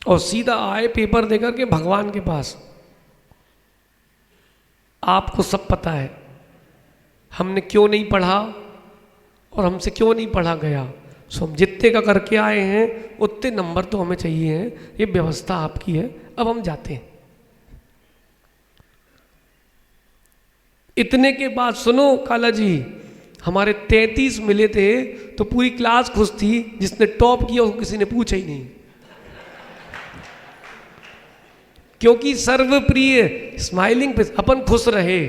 [SPEAKER 1] और सीधा आए पेपर देकर के भगवान के पास। आपको सब पता है हमने क्यों नहीं पढ़ा और हमसे क्यों नहीं पढ़ा गया। सो हम जितने का करके आए हैं उतने नंबर तो हमें चाहिए हैं, ये व्यवस्था आपकी है। अब हम जाते हैं। इतने के बाद सुनो काला जी, हमारे 33 मिले थे तो पूरी क्लास खुश थी। जिसने टॉप किया उसको किसी ने पूछा ही नहीं, क्योंकि सर्वप्रिय स्माइलिंग पे अपन खुश रहे।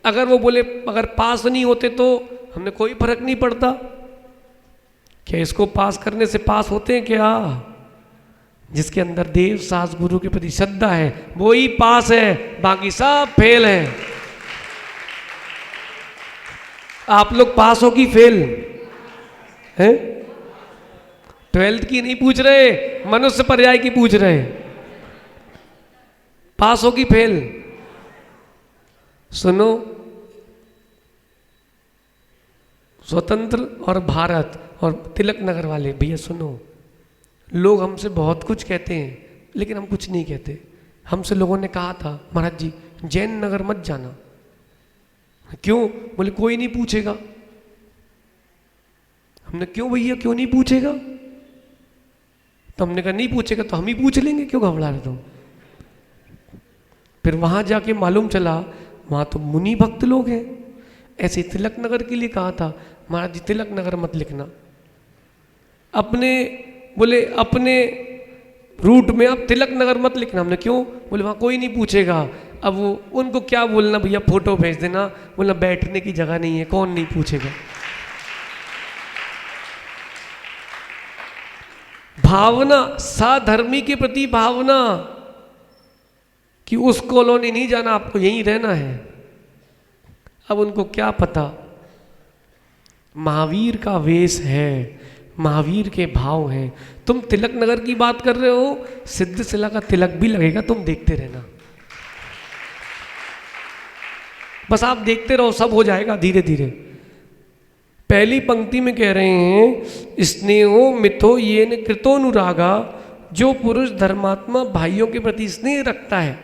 [SPEAKER 1] अगर वो बोले अगर पास नहीं होते तो हमने कोई फर्क नहीं पड़ता। क्या इसको पास करने से पास होते हैं क्या? जिसके अंदर देव सास गुरु के प्रति श्रद्धा है वो ही पास है, बाकी सब फेल है। आप लोग पास हो कि फेल हैं? 12th की नहीं पूछ रहे, मनुष्य पर्याय की पूछ रहे। पास हो कि फेल? सुनो, स्वतंत्र और भारत और तिलक नगर वाले भैया सुनो, लोग हमसे बहुत कुछ कहते हैं लेकिन हम कुछ नहीं कहते। हमसे लोगों ने कहा था महाराज जी जैन नगर मत जाना। क्यों? बोले कोई नहीं पूछेगा। हमने क्यों भैया क्यों नहीं पूछेगा? तो हमने कहा नहीं पूछेगा तो हम ही पूछ लेंगे, क्यों घबरा रहे तुम। फिर वहां जाके मालूम चला वहां तो मुनि भक्त लोग हैं। ऐसे तिलक नगर के लिए कहा था, महाराज जी तिलक नगर मत लिखना, अपने बोले अपने रूट में आप तिलक नगर मत लिखना। हमने क्यों, बोले वहां कोई नहीं पूछेगा। अब वो उनको क्या बोलना, भैया फोटो भेज देना, बोलना बैठने की जगह नहीं है, कौन नहीं पूछेगा। भावना, साधर्मी के प्रति भावना कि उस कॉलोनी नहीं जाना, आपको यहीं रहना है। अब उनको क्या पता, महावीर का वेश है, महावीर के भाव हैं। तुम तिलक नगर की बात कर रहे हो, सिद्ध शिला का तिलक भी लगेगा, तुम देखते रहना, बस आप देखते रहो, सब हो जाएगा धीरे धीरे। पहली पंक्ति में कह रहे हैं, स्नेहो मिथो येन कृतोनुरागा, जो पुरुष धर्मात्मा भाइयों के प्रति स्नेह रखता है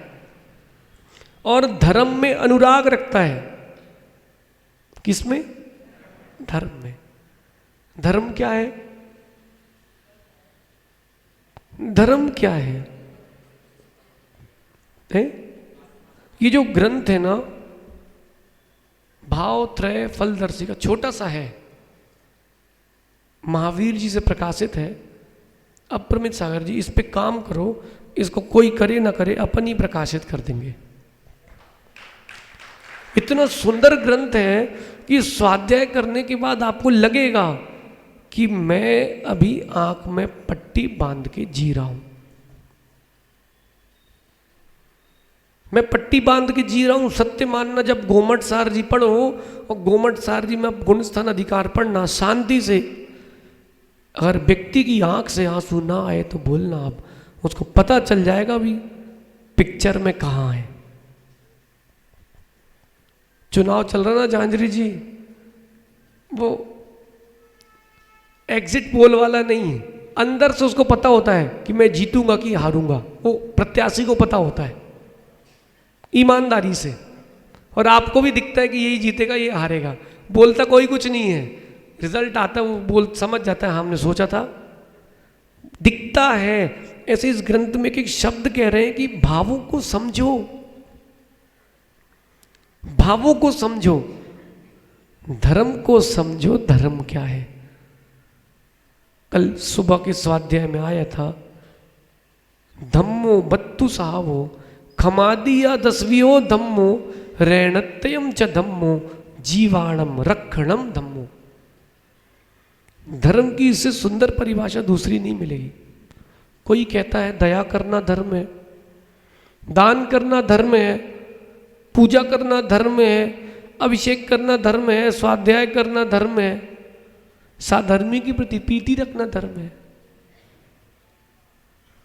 [SPEAKER 1] और धर्म में अनुराग रखता है। किसमें? धर्म में। धर्म क्या है? धर्म क्या है? ये जो ग्रंथ है ना, भाव त्रय फलदर्शी का छोटा सा है, महावीर जी से प्रकाशित है। अप्रमित सागर जी इस पे काम करो, इसको कोई करे ना करे अपन ही प्रकाशित कर देंगे। इतना सुंदर ग्रंथ है कि स्वाध्याय करने के बाद आपको लगेगा कि मैं अभी आंख में पट्टी बांध के जी रहा हूं, मैं पट्टी बांध के जी रहा हूं। सत्य मानना, जब गोमट सार जी पढ़ो और गोमट सार जी में अब गुणस्थान अधिकार पढ़ना शांति से, अगर व्यक्ति की आंख से आंसू ना आए तो बोलना, आप उसको पता चल जाएगा भी पिक्चर में कहां है। चुनाव चल रहा ना झांझरी जी, वो एग्जिट पोल वाला नहीं है, अंदर से उसको पता होता है कि मैं जीतूंगा कि हारूंगा, वो प्रत्याशी को पता होता है ईमानदारी से। और आपको भी दिखता है कि यही जीतेगा ये हारेगा, बोलता कोई कुछ नहीं है, रिजल्ट आता है वो बोल समझ जाता है हमने सोचा था, दिखता है। ऐसे इस ग्रंथ में एक शब्द कह रहे हैं कि भावों को समझो, भावों को समझो, धर्म को समझो। धर्म क्या है? कल सुबह के स्वाध्याय में आया था, धम्मो बत्तु साहबो खमादिया दसवियो धम्मो रैणत्यम च धम्मो जीवाणम रक्षणम धम्मो। धर्म की इससे सुंदर परिभाषा दूसरी नहीं मिलेगी। कोई कहता है दया करना धर्म है, दान करना धर्म है, पूजा करना धर्म है, अभिषेक करना धर्म है, स्वाध्याय करना धर्म है, साधर्मी के प्रति प्रीति रखना धर्म है।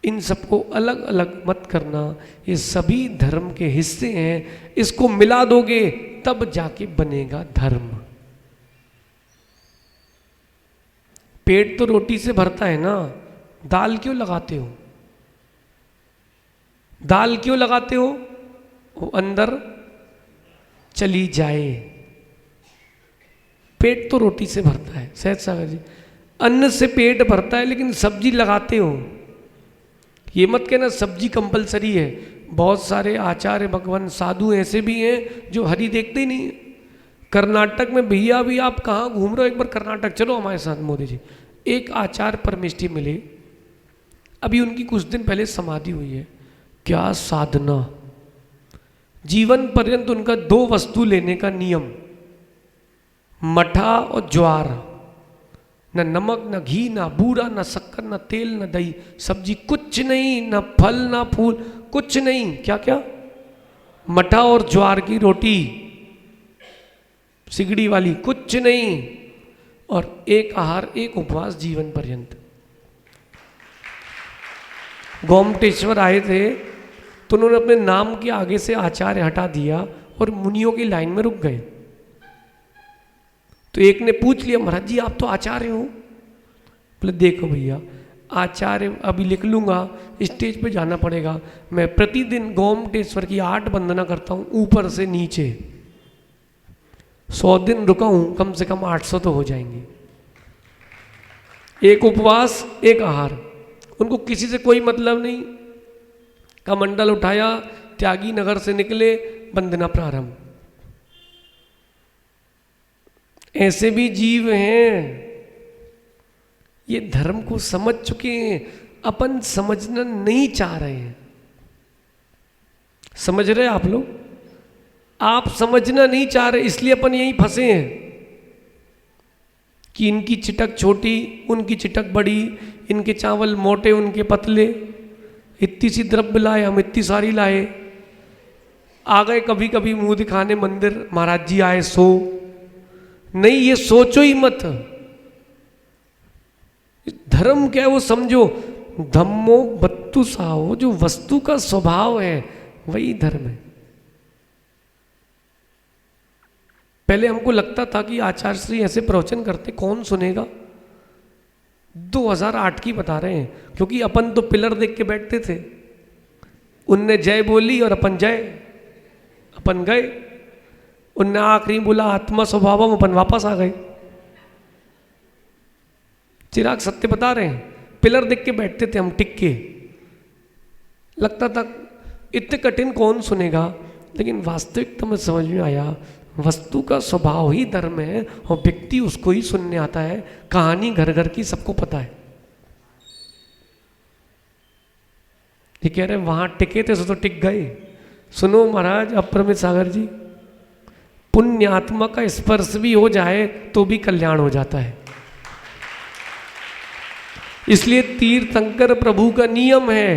[SPEAKER 1] इन सबको अलग अलग मत करना, ये सभी धर्म के हिस्से हैं। इसको मिला दोगे तब जाके बनेगा धर्म। पेट तो रोटी से भरता है ना, दाल क्यों लगाते हो? दाल क्यों लगाते हो? वो अंदर चली जाए। पेट तो रोटी से भरता है, सहज सागर जी, अन्न से पेट भरता है, लेकिन सब्जी लगाते हो। ये मत कहना सब्जी कंपलसरी है। बहुत सारे आचार्य भगवान साधु ऐसे भी हैं जो हरी देखते ही नहीं। कर्नाटक में भैया भी, आप कहाँ घूम रहे हो, एक बार कर्नाटक चलो हमारे साथ मोदी जी। एक आचार्य परमेष्ठी मिले, अभी उनकी कुछ दिन पहले समाधि हुई है। क्या साधना, जीवन पर्यंत उनका 2 वस्तु लेने का नियम, मठा और ज्वार, न नमक न घी न बूरा न शक्कर न तेल न दही, सब्जी कुछ नहीं, न फल न फूल कुछ नहीं। क्या क्या? मठा और ज्वार की रोटी सिगड़ी वाली, कुछ नहीं, और एक आहार, एक उपवास जीवन पर्यंत। गोमटेश्वर आए थे तो उन्होंने अपने नाम के आगे से आचार्य हटा दिया और मुनियों की लाइन में रुक गए। तो एक ने पूछ लिया, महाराज जी आप तो आचार्य हो? बोले देखो भैया, आचार्य अभी लिख लूंगा, स्टेज पे जाना पड़ेगा। मैं प्रतिदिन गोमटेश्वर की 8 वंदना करता हूँ ऊपर से नीचे। 100 दिन रुका हूँ, कम से कम 800 तो हो जाएंगे। एक उपवास, एक आहार, उनको किसी से कोई मतलब नहीं। कमंडल उठाया, त्यागी नगर से निकले, वंदना प्रारंभ। ऐसे भी जीव हैं, ये धर्म को समझ चुके हैं, अपन समझना नहीं चाह रहे हैं। समझ रहे आप लोग? आप समझना नहीं चाह रहे, इसलिए अपन यहीं फंसे हैं कि इनकी चिटक छोटी, उनकी चिटक बड़ी, इनके चावल मोटे, उनके पतले, इतनी सी द्रव्य लाए, हम इतनी सारी लाए। आ गए कभी कभी मुंह दिखाने मंदिर, महाराज जी आए सो। नहीं, ये सोचो ही मत। धर्म क्या है वो समझो। धम्मो बत्तु साहो, जो वस्तु का स्वभाव है वही धर्म है। पहले हमको लगता था कि आचार्य श्री ऐसे प्रवचन करते, कौन सुनेगा। 2008 की बता रहे हैं, क्योंकि अपन तो पिलर देख के बैठते थे। उनने जय बोली और अपन जय, अपन गए। उनने आखिरी बोला आत्मा स्वभावम, अपन वापस आ गए। चिराग सत्य बता रहे हैं, पिलर देख के बैठते थे हम टिक के। लगता था इतने कठिन कौन सुनेगा, लेकिन वास्तविकता में समझ में आया वस्तु का स्वभाव ही धर्म है और व्यक्ति उसको ही सुनने आता है। कहानी घर घर की सबको पता है। ये कह रहे वहां टिके थे तो टिक गए। सुनो महाराज अप्रमित सागर जी, पुण्य आत्मा का स्पर्श भी हो जाए तो भी कल्याण हो जाता है। इसलिए तीर्थंकर प्रभु का नियम है,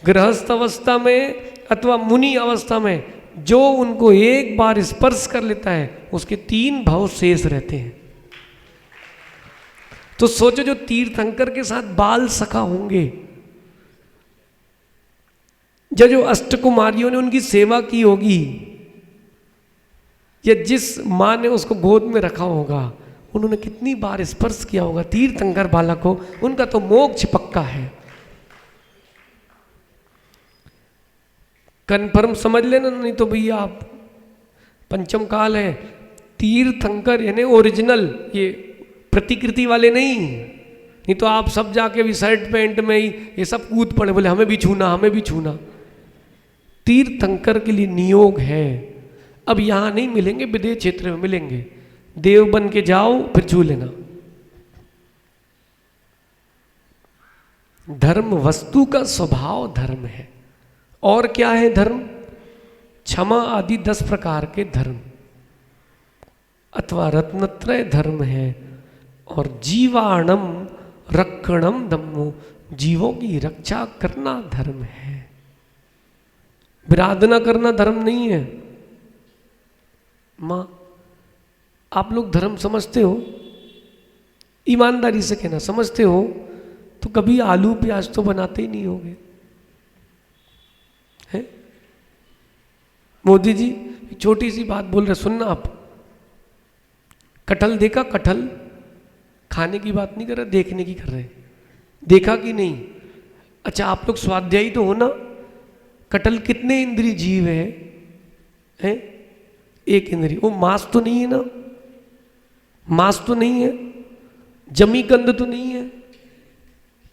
[SPEAKER 1] गृहस्थ अवस्था में अथवा मुनि अवस्था में जो उनको एक बार स्पर्श कर लेता है उसके 3 भाव शेष रहते हैं। तो सोचो जो तीर्थंकर के साथ बाल सखा होंगे, जो अष्टकुमारियों ने उनकी सेवा की होगी, या जिस माँ ने उसको गोद में रखा होगा, उन्होंने कितनी बार स्पर्श किया होगा तीर्थंकर बालक को, उनका तो मोक्ष पक्का है। कन्फर्म समझ लेना, नहीं तो भैया आप पंचम काल है। तीर्थंकर यानी ओरिजिनल, ये प्रतिकृति वाले नहीं तो आप सब जाके भी शर्ट पैंट में ही ये सब कूद पड़े, बोले हमें भी छूना, हमें भी छूना। तीर्थंकर के लिए नियोग है। अब यहां नहीं मिलेंगे, विदेश क्षेत्र में मिलेंगे। देव बन के जाओ फिर छू लेना। धर्म वस्तु का स्वभाव धर्म है। और क्या है धर्म? क्षमा आदि 10 प्रकार के धर्म अथवा रत्नत्रय धर्म है। और जीवाणम रक्षणम धम्मो, जीवों की रक्षा करना धर्म है। विराधना करना धर्म नहीं है। मां, आप लोग धर्म समझते हो? ईमानदारी से कहना, समझते हो तो कभी आलू प्याज तो बनाते ही नहीं होगे, हैं? मोदी जी छोटी सी बात बोल रहे, सुनना आप। कटहल देखा? कटहल खाने की बात नहीं कर रहे, देखने की कर रहे। देखा कि नहीं? अच्छा, आप लोग स्वाध्यायी तो हो ना? कटहल कितने इंद्रिय जीव है? हैं? 1 इंद्रिय। वो मांस तो नहीं है ना? मांस तो नहीं है, जमी गंध तो नहीं है।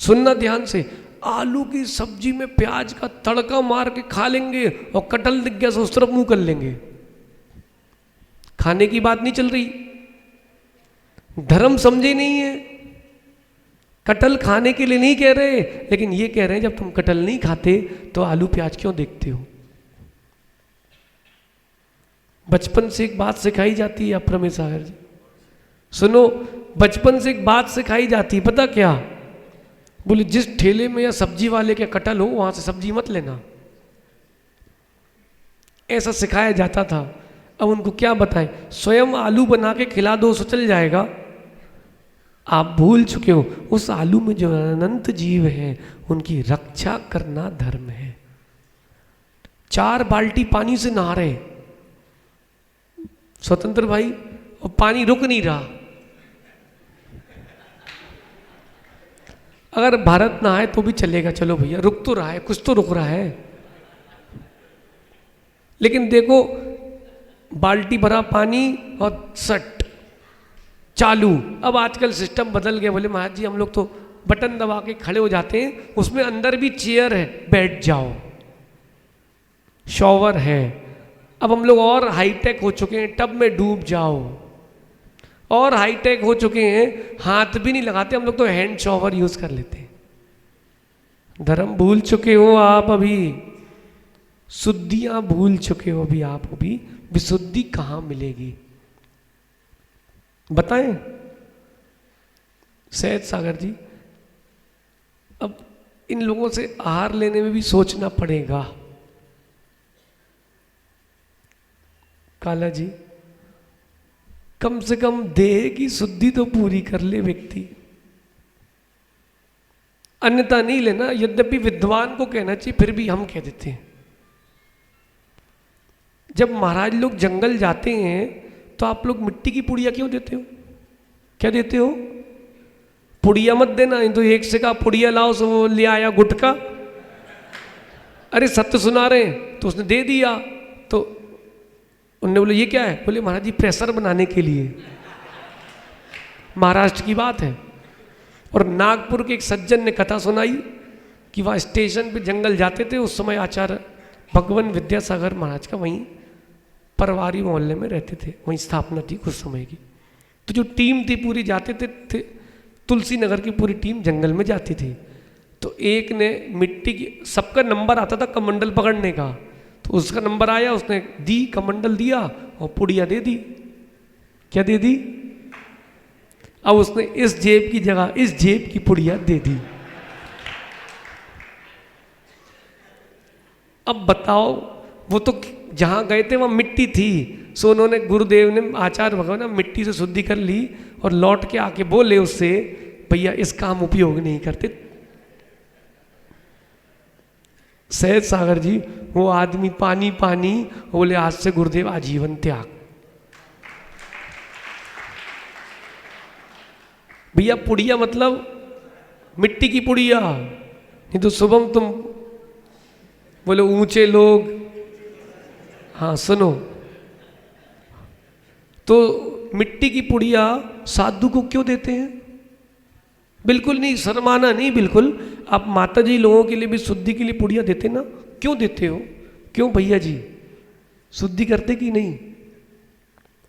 [SPEAKER 1] सुनना ध्यान से, आलू की सब्जी में प्याज का तड़का मार के खा लेंगे और कटहल दिख गया तो उस तरफ मुंह कर लेंगे। खाने की बात नहीं चल रही। धर्म समझे नहीं है। कटहल खाने के लिए नहीं कह रहे, लेकिन ये कह रहे हैं जब तुम कटहल नहीं खाते तो आलू प्याज क्यों देखते हो? बचपन से एक बात सिखाई जाती है अप्रमेय सागर जी, सुनो। बचपन से एक बात सिखाई जाती है, पता क्या? बोले जिस ठेले में या सब्जी वाले के कटहल हो वहां से सब्जी मत लेना। ऐसा सिखाया जाता था। अब उनको क्या बताएं? स्वयं आलू बना के खिला दो तो चल जाएगा। आप भूल चुके हो, उस आलू में जो अनंत जीव हैं उनकी रक्षा करना धर्म है। 4 बाल्टी पानी से नहा रहे स्वतंत्र भाई, और पानी रुक नहीं रहा। अगर भारत नहाए तो भी चलेगा, चलो भैया रुक तो रहा है, कुछ तो रुक रहा है। लेकिन देखो, बाल्टी भरा पानी और सट चालू। अब आजकल सिस्टम बदल गया। बोले महाराज जी हम लोग तो बटन दबा के खड़े हो जाते हैं, उसमें अंदर भी चेयर है, बैठ जाओ, शॉवर है। अब हम लोग और हाईटेक हो चुके हैं, टब में डूब जाओ, और हाईटेक हो चुके हैं, हाथ भी नहीं लगाते हम लोग तो हैंड शॉवर यूज कर लेते हैं। धर्म भूल चुके हो आप अभी, शुद्धियां भूल चुके हो अभी आप, अभी विशुद्धि कहां मिलेगी बताएं सहज सागर जी। अब इन लोगों से आहार लेने में भी सोचना पड़ेगा। काला जी, कम से कम देह की शुद्धि तो पूरी कर ले व्यक्ति, अन्यथा नहीं लेना। यद्यपि विद्वान को कहना चाहिए, फिर भी हम कह देते हैं। जब महाराज लोग जंगल जाते हैं तो आप लोग मिट्टी की पुड़िया क्यों देते हो? क्या देते हो? पुड़िया मत देना, तो एक से कहा पुड़िया लाओ, सो वो ले आया गुटका। अरे सत्य सुना रहे हैं, तो उसने दे दिया। तो उन्होंने बोले ये क्या है? बोले महाराज जी प्रेशर बनाने के लिए। महाराष्ट्र की बात है। और नागपुर के एक सज्जन ने कथा सुनाई कि वह स्टेशन पे जंगल जाते थे, उस समय आचार्य भगवान विद्यासागर महाराज का वहीं परवारी मोहल्ले में रहते थे, वहीं स्थापना थी कुछ समय की। तो जो टीम थी पूरी जाते थे तुलसी नगर की पूरी टीम जंगल में जाती थी। तो एक ने मिट्टी की, सबका नंबर आता था कमंडल पकड़ने का, तो उसका नंबर आया, उसने दी, कमंडल दिया और पुड़िया दे दी। क्या दे दी? अब उसने इस जेब की जगह इस जेब की पुड़िया दे दी। अब बताओ, वो तो जहां गए थे वहां मिट्टी थी, सो उन्होंने गुरुदेव ने आचार्य भगवान मिट्टी से शुद्धि कर ली और लौट के आके बोले उससे, भैया इसका हम उपयोग नहीं करते। सहज सागर जी, वो आदमी पानी पानी, बोले आज से गुरुदेव आजीवन त्याग। भैया पुड़िया मतलब मिट्टी की पुड़िया, नहीं तो शुभम तुम बोले ऊंचे लोग। हाँ सुनो, तो मिट्टी की पुड़िया साधु को क्यों देते हैं? बिल्कुल नहीं, शर्माना नहीं, बिल्कुल। आप माता जी लोगों के लिए भी शुद्धि के लिए पुड़िया देते ना, क्यों देते हो? क्यों भैया जी, शुद्धि करते कि नहीं?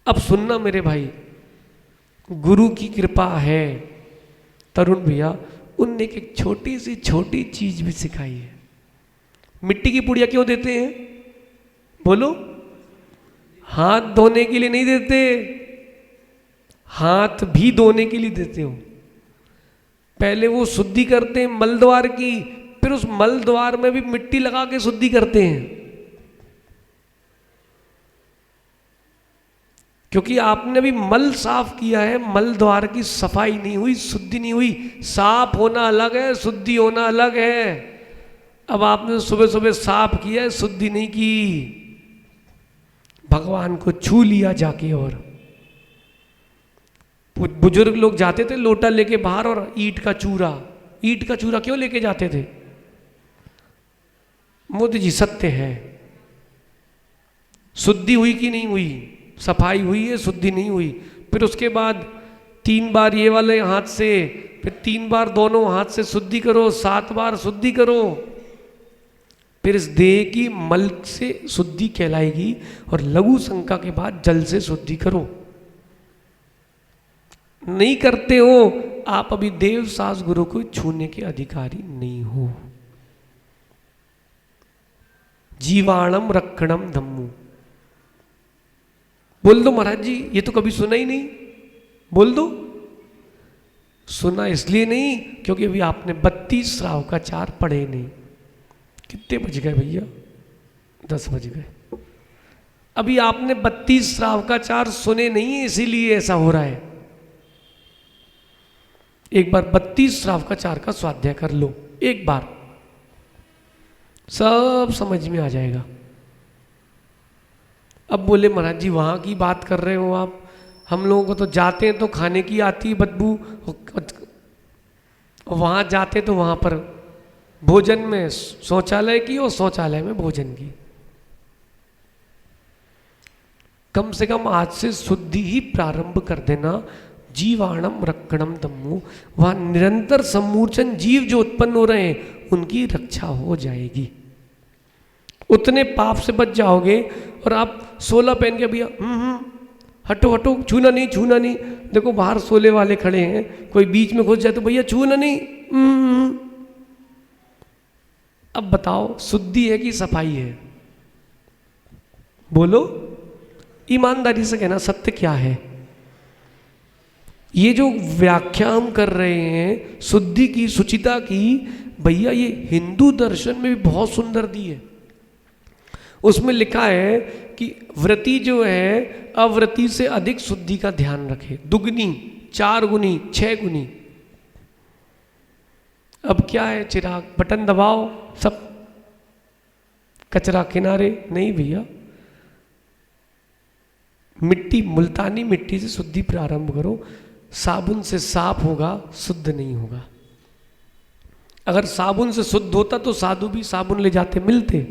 [SPEAKER 1] अब सुनना मेरे भाई, गुरु की कृपा है तरुण भैया, उनने एक छोटी चीज भी सिखाई है। मिट्टी की पुड़िया क्यों देते हैं बोलो? हाथ धोने के लिए नहीं देते, हाथ भी धोने के लिए देते हो। पहले वो शुद्धि करते हैं मल द्वार की, फिर उस मल द्वार में भी मिट्टी लगा के शुद्धि करते हैं, क्योंकि आपने भी मल साफ किया है, मल द्वार की सफाई नहीं हुई, शुद्धि नहीं हुई। साफ होना अलग है, शुद्धि होना अलग है। अब आपने सुबह सुबह साफ किया है, शुद्धि नहीं की, भगवान को छू लिया जाके। और बुजुर्ग लोग जाते थे लोटा लेके बाहर, और ईंट का चूरा क्यों लेके जाते थे? मोदी जी सत्य है, शुद्धि हुई कि नहीं हुई? सफाई हुई है, शुद्धि नहीं हुई। फिर उसके बाद 3 बार ये वाले हाथ से, फिर 3 बार दोनों हाथ से शुद्धि करो, 7 बार शुद्धि करो। फिर इस देह की मल से शुद्धि कहलाएगी, और लघु शंका के बाद जल से शुद्धि करो। नहीं करते हो आप, अभी देव सास गुरु को छूने के अधिकारी नहीं हो। जीवाणम रक्षणम धम्मू, बोल दो महाराज जी, ये तो कभी सुना ही नहीं, बोल दो। सुना इसलिए नहीं क्योंकि अभी आपने 32 श्रावकाचार पढ़े नहीं। कितने बज गए भैया? 10 बज गए। अभी आपने 32 श्रावकाचार सुने नहीं, इसीलिए ऐसा हो रहा है। एक बार 32 श्रावकाचार का स्वाध्याय कर लो, एक बार, सब समझ में आ जाएगा। अब बोले महाराज जी वहां की बात कर रहे हो आप, हम लोगों को तो जाते हैं तो खाने की आती है बदबू, वहां जाते तो वहां पर भोजन में शौचालय की और शौचालय में भोजन की। कम से कम आज से शुद्धि ही प्रारंभ कर देना। जीवाणम रक्षणम दम्मो, वहां निरंतर सम्मूर्छन जीव जो उत्पन्न हो रहे हैं उनकी रक्षा हो जाएगी। उतने पाप से बच जाओगे। और आप 16 पहन के भैया हटो हटो, छूना नहीं छूना नहीं। देखो बाहर सोले वाले खड़े हैं, कोई बीच में घुस जाए तो भैया छूना नहीं। अब बताओ शुद्धि है कि सफाई है? बोलो, ईमानदारी से कहना, सत्य क्या है? ये जो व्याख्या हम कर रहे हैं शुद्धि की, शुचिता की, भैया ये हिंदू दर्शन में भी बहुत सुंदर दी है। उसमें लिखा है कि व्रती जो है अव्रती से अधिक शुद्धि का ध्यान रखे, दुगनी, 4 गुनी, 6 गुनी। अब क्या है, चिराग बटन दबाओ, सब कचरा किनारे? नहीं भैया, मिट्टी, मुल्तानी मिट्टी से शुद्धि प्रारंभ करो। साबुन से साफ होगा, शुद्ध नहीं होगा। अगर साबुन से शुद्ध होता तो साधु भी साबुन ले जाते, मिलते।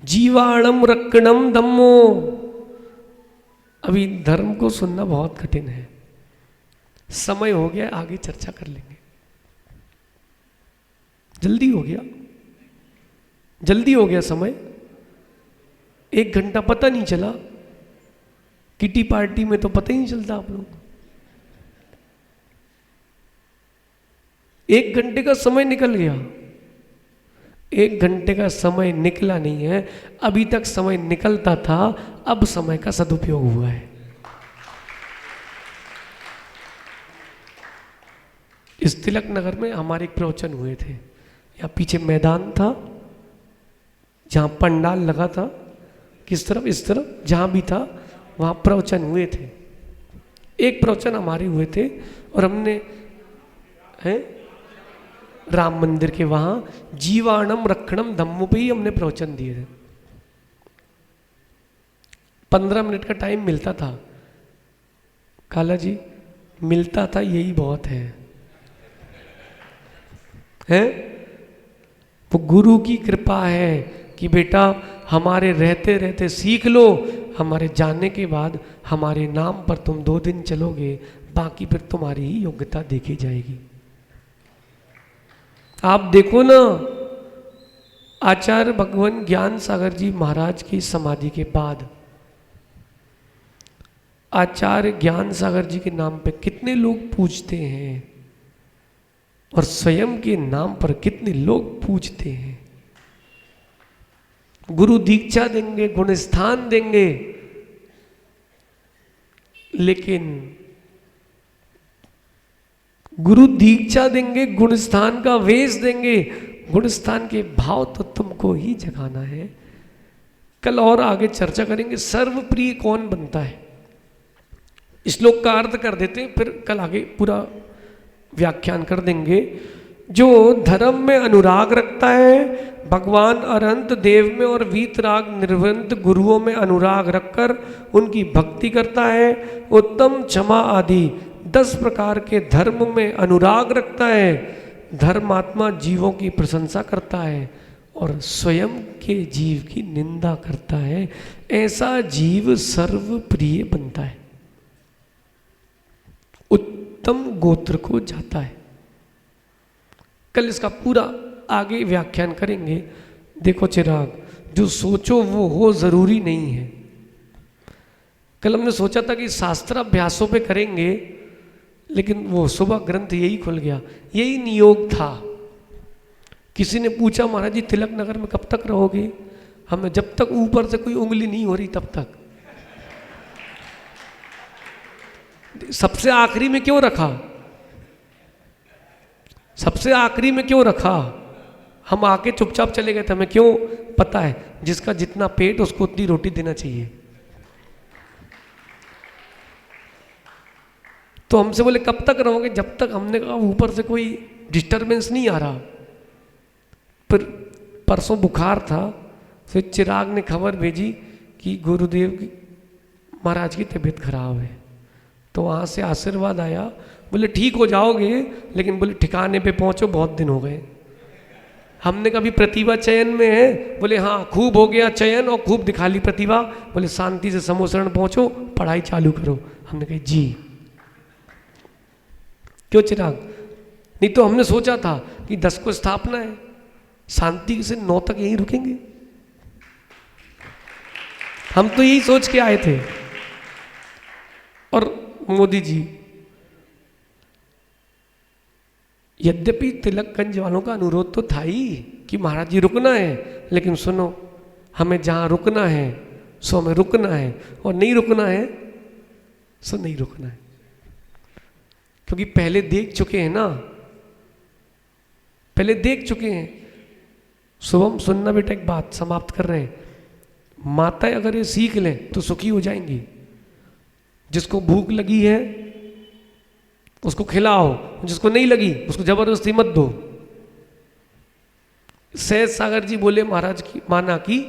[SPEAKER 1] जीवाणम रक्षणम दम्मो। अभी धर्म को सुनना बहुत कठिन है, समय हो गया, आगे चर्चा कर लेंगे। जल्दी हो गया, जल्दी हो गया समय, 1 घंटा पता नहीं चला। किटी पार्टी में तो पता ही नहीं चलता आप लोग। 1 घंटे का समय निकल गया। 1 घंटे का समय निकला नहीं है, अभी तक समय निकलता था, अब समय का सदुपयोग हुआ है। इस तिलक नगर में हमारे एक प्रवचन हुए थे। यहाँ पीछे मैदान था जहाँ पंडाल लगा था, किस तरफ, इस तरफ, जहाँ भी था वहाँ प्रवचन हुए थे। एक प्रवचन हमारे हुए थे और हमने हैं राम मंदिर के वहाँ जीवाणम रक्षणम धम्मो पे ही हमने प्रवचन दिए थे। 15 मिनट का टाइम मिलता था। काला जी, मिलता था, यही बहुत है, हैं? वो गुरु की कृपा है कि बेटा हमारे रहते रहते सीख लो, हमारे जाने के बाद हमारे नाम पर तुम 2 दिन चलोगे, बाकी फिर तुम्हारी ही योग्यता देखी जाएगी। आप देखो ना, आचार्य भगवान ज्ञान सागर जी महाराज की समाधि के बाद आचार्य ज्ञान सागर जी के नाम पे कितने लोग पूजते हैं और स्वयं के नाम पर कितने लोग पूजते हैं। गुरु दीक्षा देंगे, गुण स्थान देंगे, लेकिन गुरु दीक्षा देंगे, गुण स्थान का वेश देंगे, गुण स्थान के भाव तो तुमको ही जगाना है। कल और आगे चर्चा करेंगे सर्वप्रिय कौन बनता है। श्लोक का अर्थ कर देते हैं, फिर कल आगे पूरा व्याख्यान कर देंगे। जो धर्म में अनुराग रखता है, भगवान अनंत देव में और वीतराग निर्वंत गुरुओं में अनुराग रखकर उनकी भक्ति करता है, उत्तम क्षमा आदि 10 प्रकार के धर्म में अनुराग रखता है, धर्मात्मा जीवों की प्रशंसा करता है और स्वयं के जीव की निंदा करता है, ऐसा जीव सर्वप्रिय बनता है, उत्तम गोत्र को जाता है। कल इसका पूरा आगे व्याख्यान करेंगे। देखो चिराग, जो सोचो वो हो जरूरी नहीं है। कल हमने सोचा था कि शास्त्राभ्यासों पे करेंगे, लेकिन वो सुबह ग्रंथ यही खुल गया, यही नियोग था। किसी ने पूछा महाराज जी तिलक नगर में कब तक रहोगे? हमें जब तक ऊपर से कोई उंगली नहीं हो रही तब तक। सबसे आखिरी में क्यों रखा? सबसे आखिरी में क्यों रखा? हम आके चुपचाप चले गए थे, हमें क्यों? पता है जिसका जितना पेट उसको उतनी रोटी देना चाहिए। तो हमसे बोले कब तक रहोगे? जब तक, हमने कहा ऊपर से कोई डिस्टरबेंस नहीं आ रहा। फिर परसों बुखार था, फिर चिराग ने खबर भेजी कि गुरुदेव की महाराज की तबीयत खराब है। तो वहाँ से आशीर्वाद आया, बोले ठीक हो जाओगे, लेकिन बोले ठिकाने पे पहुँचो, बहुत दिन हो गए। हमने कभी प्रतिभा चयन में है? बोले हाँ, खूब हो गया चयन और खूब दिखा ली प्रतिभा। बोले शांति से समोसरण पहुँचो, पढ़ाई चालू करो। हमने कहा जी। क्यों चिराग? नहीं तो हमने सोचा था कि 10 को स्थापना है, शांति से 9 तक यहीं रुकेंगे। हम तो यही सोच के आए थे। और मोदी जी, यद्यपि तिलकगंज वालों का अनुरोध तो था ही कि महाराज जी रुकना है, लेकिन सुनो, हमें जहां रुकना है सो हमें रुकना है, और नहीं रुकना है सो नहीं रुकना है। क्योंकि पहले देख चुके हैं ना, पहले देख चुके हैं। शुभम सुनना बेटा, एक बात समाप्त कर रहे हैं। माताएं अगर ये सीख लें तो सुखी हो जाएंगी। जिसको भूख लगी है उसको खिलाओ, जिसको नहीं लगी उसको जबरदस्ती मत दो। सहज सागर जी बोले महाराज की माना कि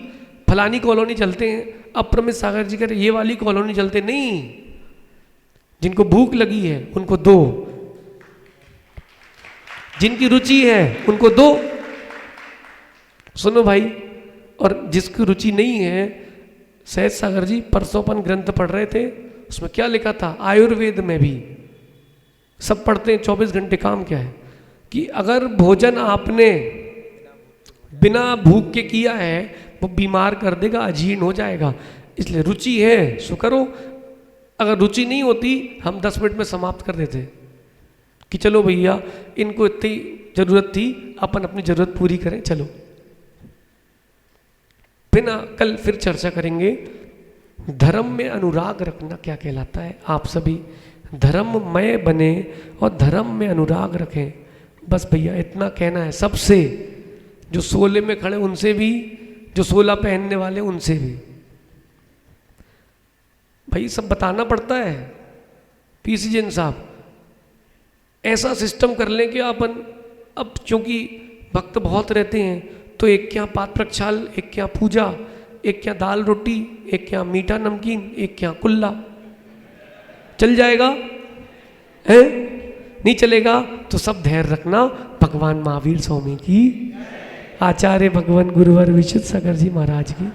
[SPEAKER 1] फलानी कॉलोनी चलते हैं, अब प्रमित सागर जी कह रहे ये वाली कॉलोनी चलते नहीं, जिनको भूख लगी है उनको दो, जिनकी रुचि है उनको दो। सुनो भाई, और जिसकी रुचि नहीं है, सहज सागर जी परसों अपन ग्रंथ पढ़ रहे थे, उसमें क्या लिखा था, आयुर्वेद में भी सब पढ़ते हैं 24 घंटे, काम क्या है कि अगर भोजन आपने बिना भूख के किया है वो बीमार कर देगा, अजीर्ण हो जाएगा। इसलिए रुचि है सो करो। अगर रुचि नहीं होती हम 10 मिनट में समाप्त कर देते कि चलो भैया इनको इतनी जरूरत थी, अपन अपनी जरूरत पूरी करें, चलो। बिना कल फिर चर्चा करेंगे धर्म में अनुराग रखना क्या कहलाता है। आप सभी धर्ममय बने और धर्म में अनुराग रखें। बस भैया इतना कहना है सबसे, जो 16 में खड़े उनसे भी, जो 16 पहनने वाले उनसे भी। भाई सब बताना पड़ता है। पीसी जैन साहब ऐसा सिस्टम कर लें कि अपन, अब क्योंकि भक्त बहुत रहते हैं तो एक क्या पात प्रक्षाल, एक क्या पूजा, एक क्या दाल रोटी, एक क्या मीठा नमकीन, एक क्या कुल्ला। चल जाएगा है? नहीं चलेगा तो सब धैर्य रखना। भगवान महावीर स्वामी की, आचार्य भगवान गुरुवर विशुद्ध सागर जी महाराज की।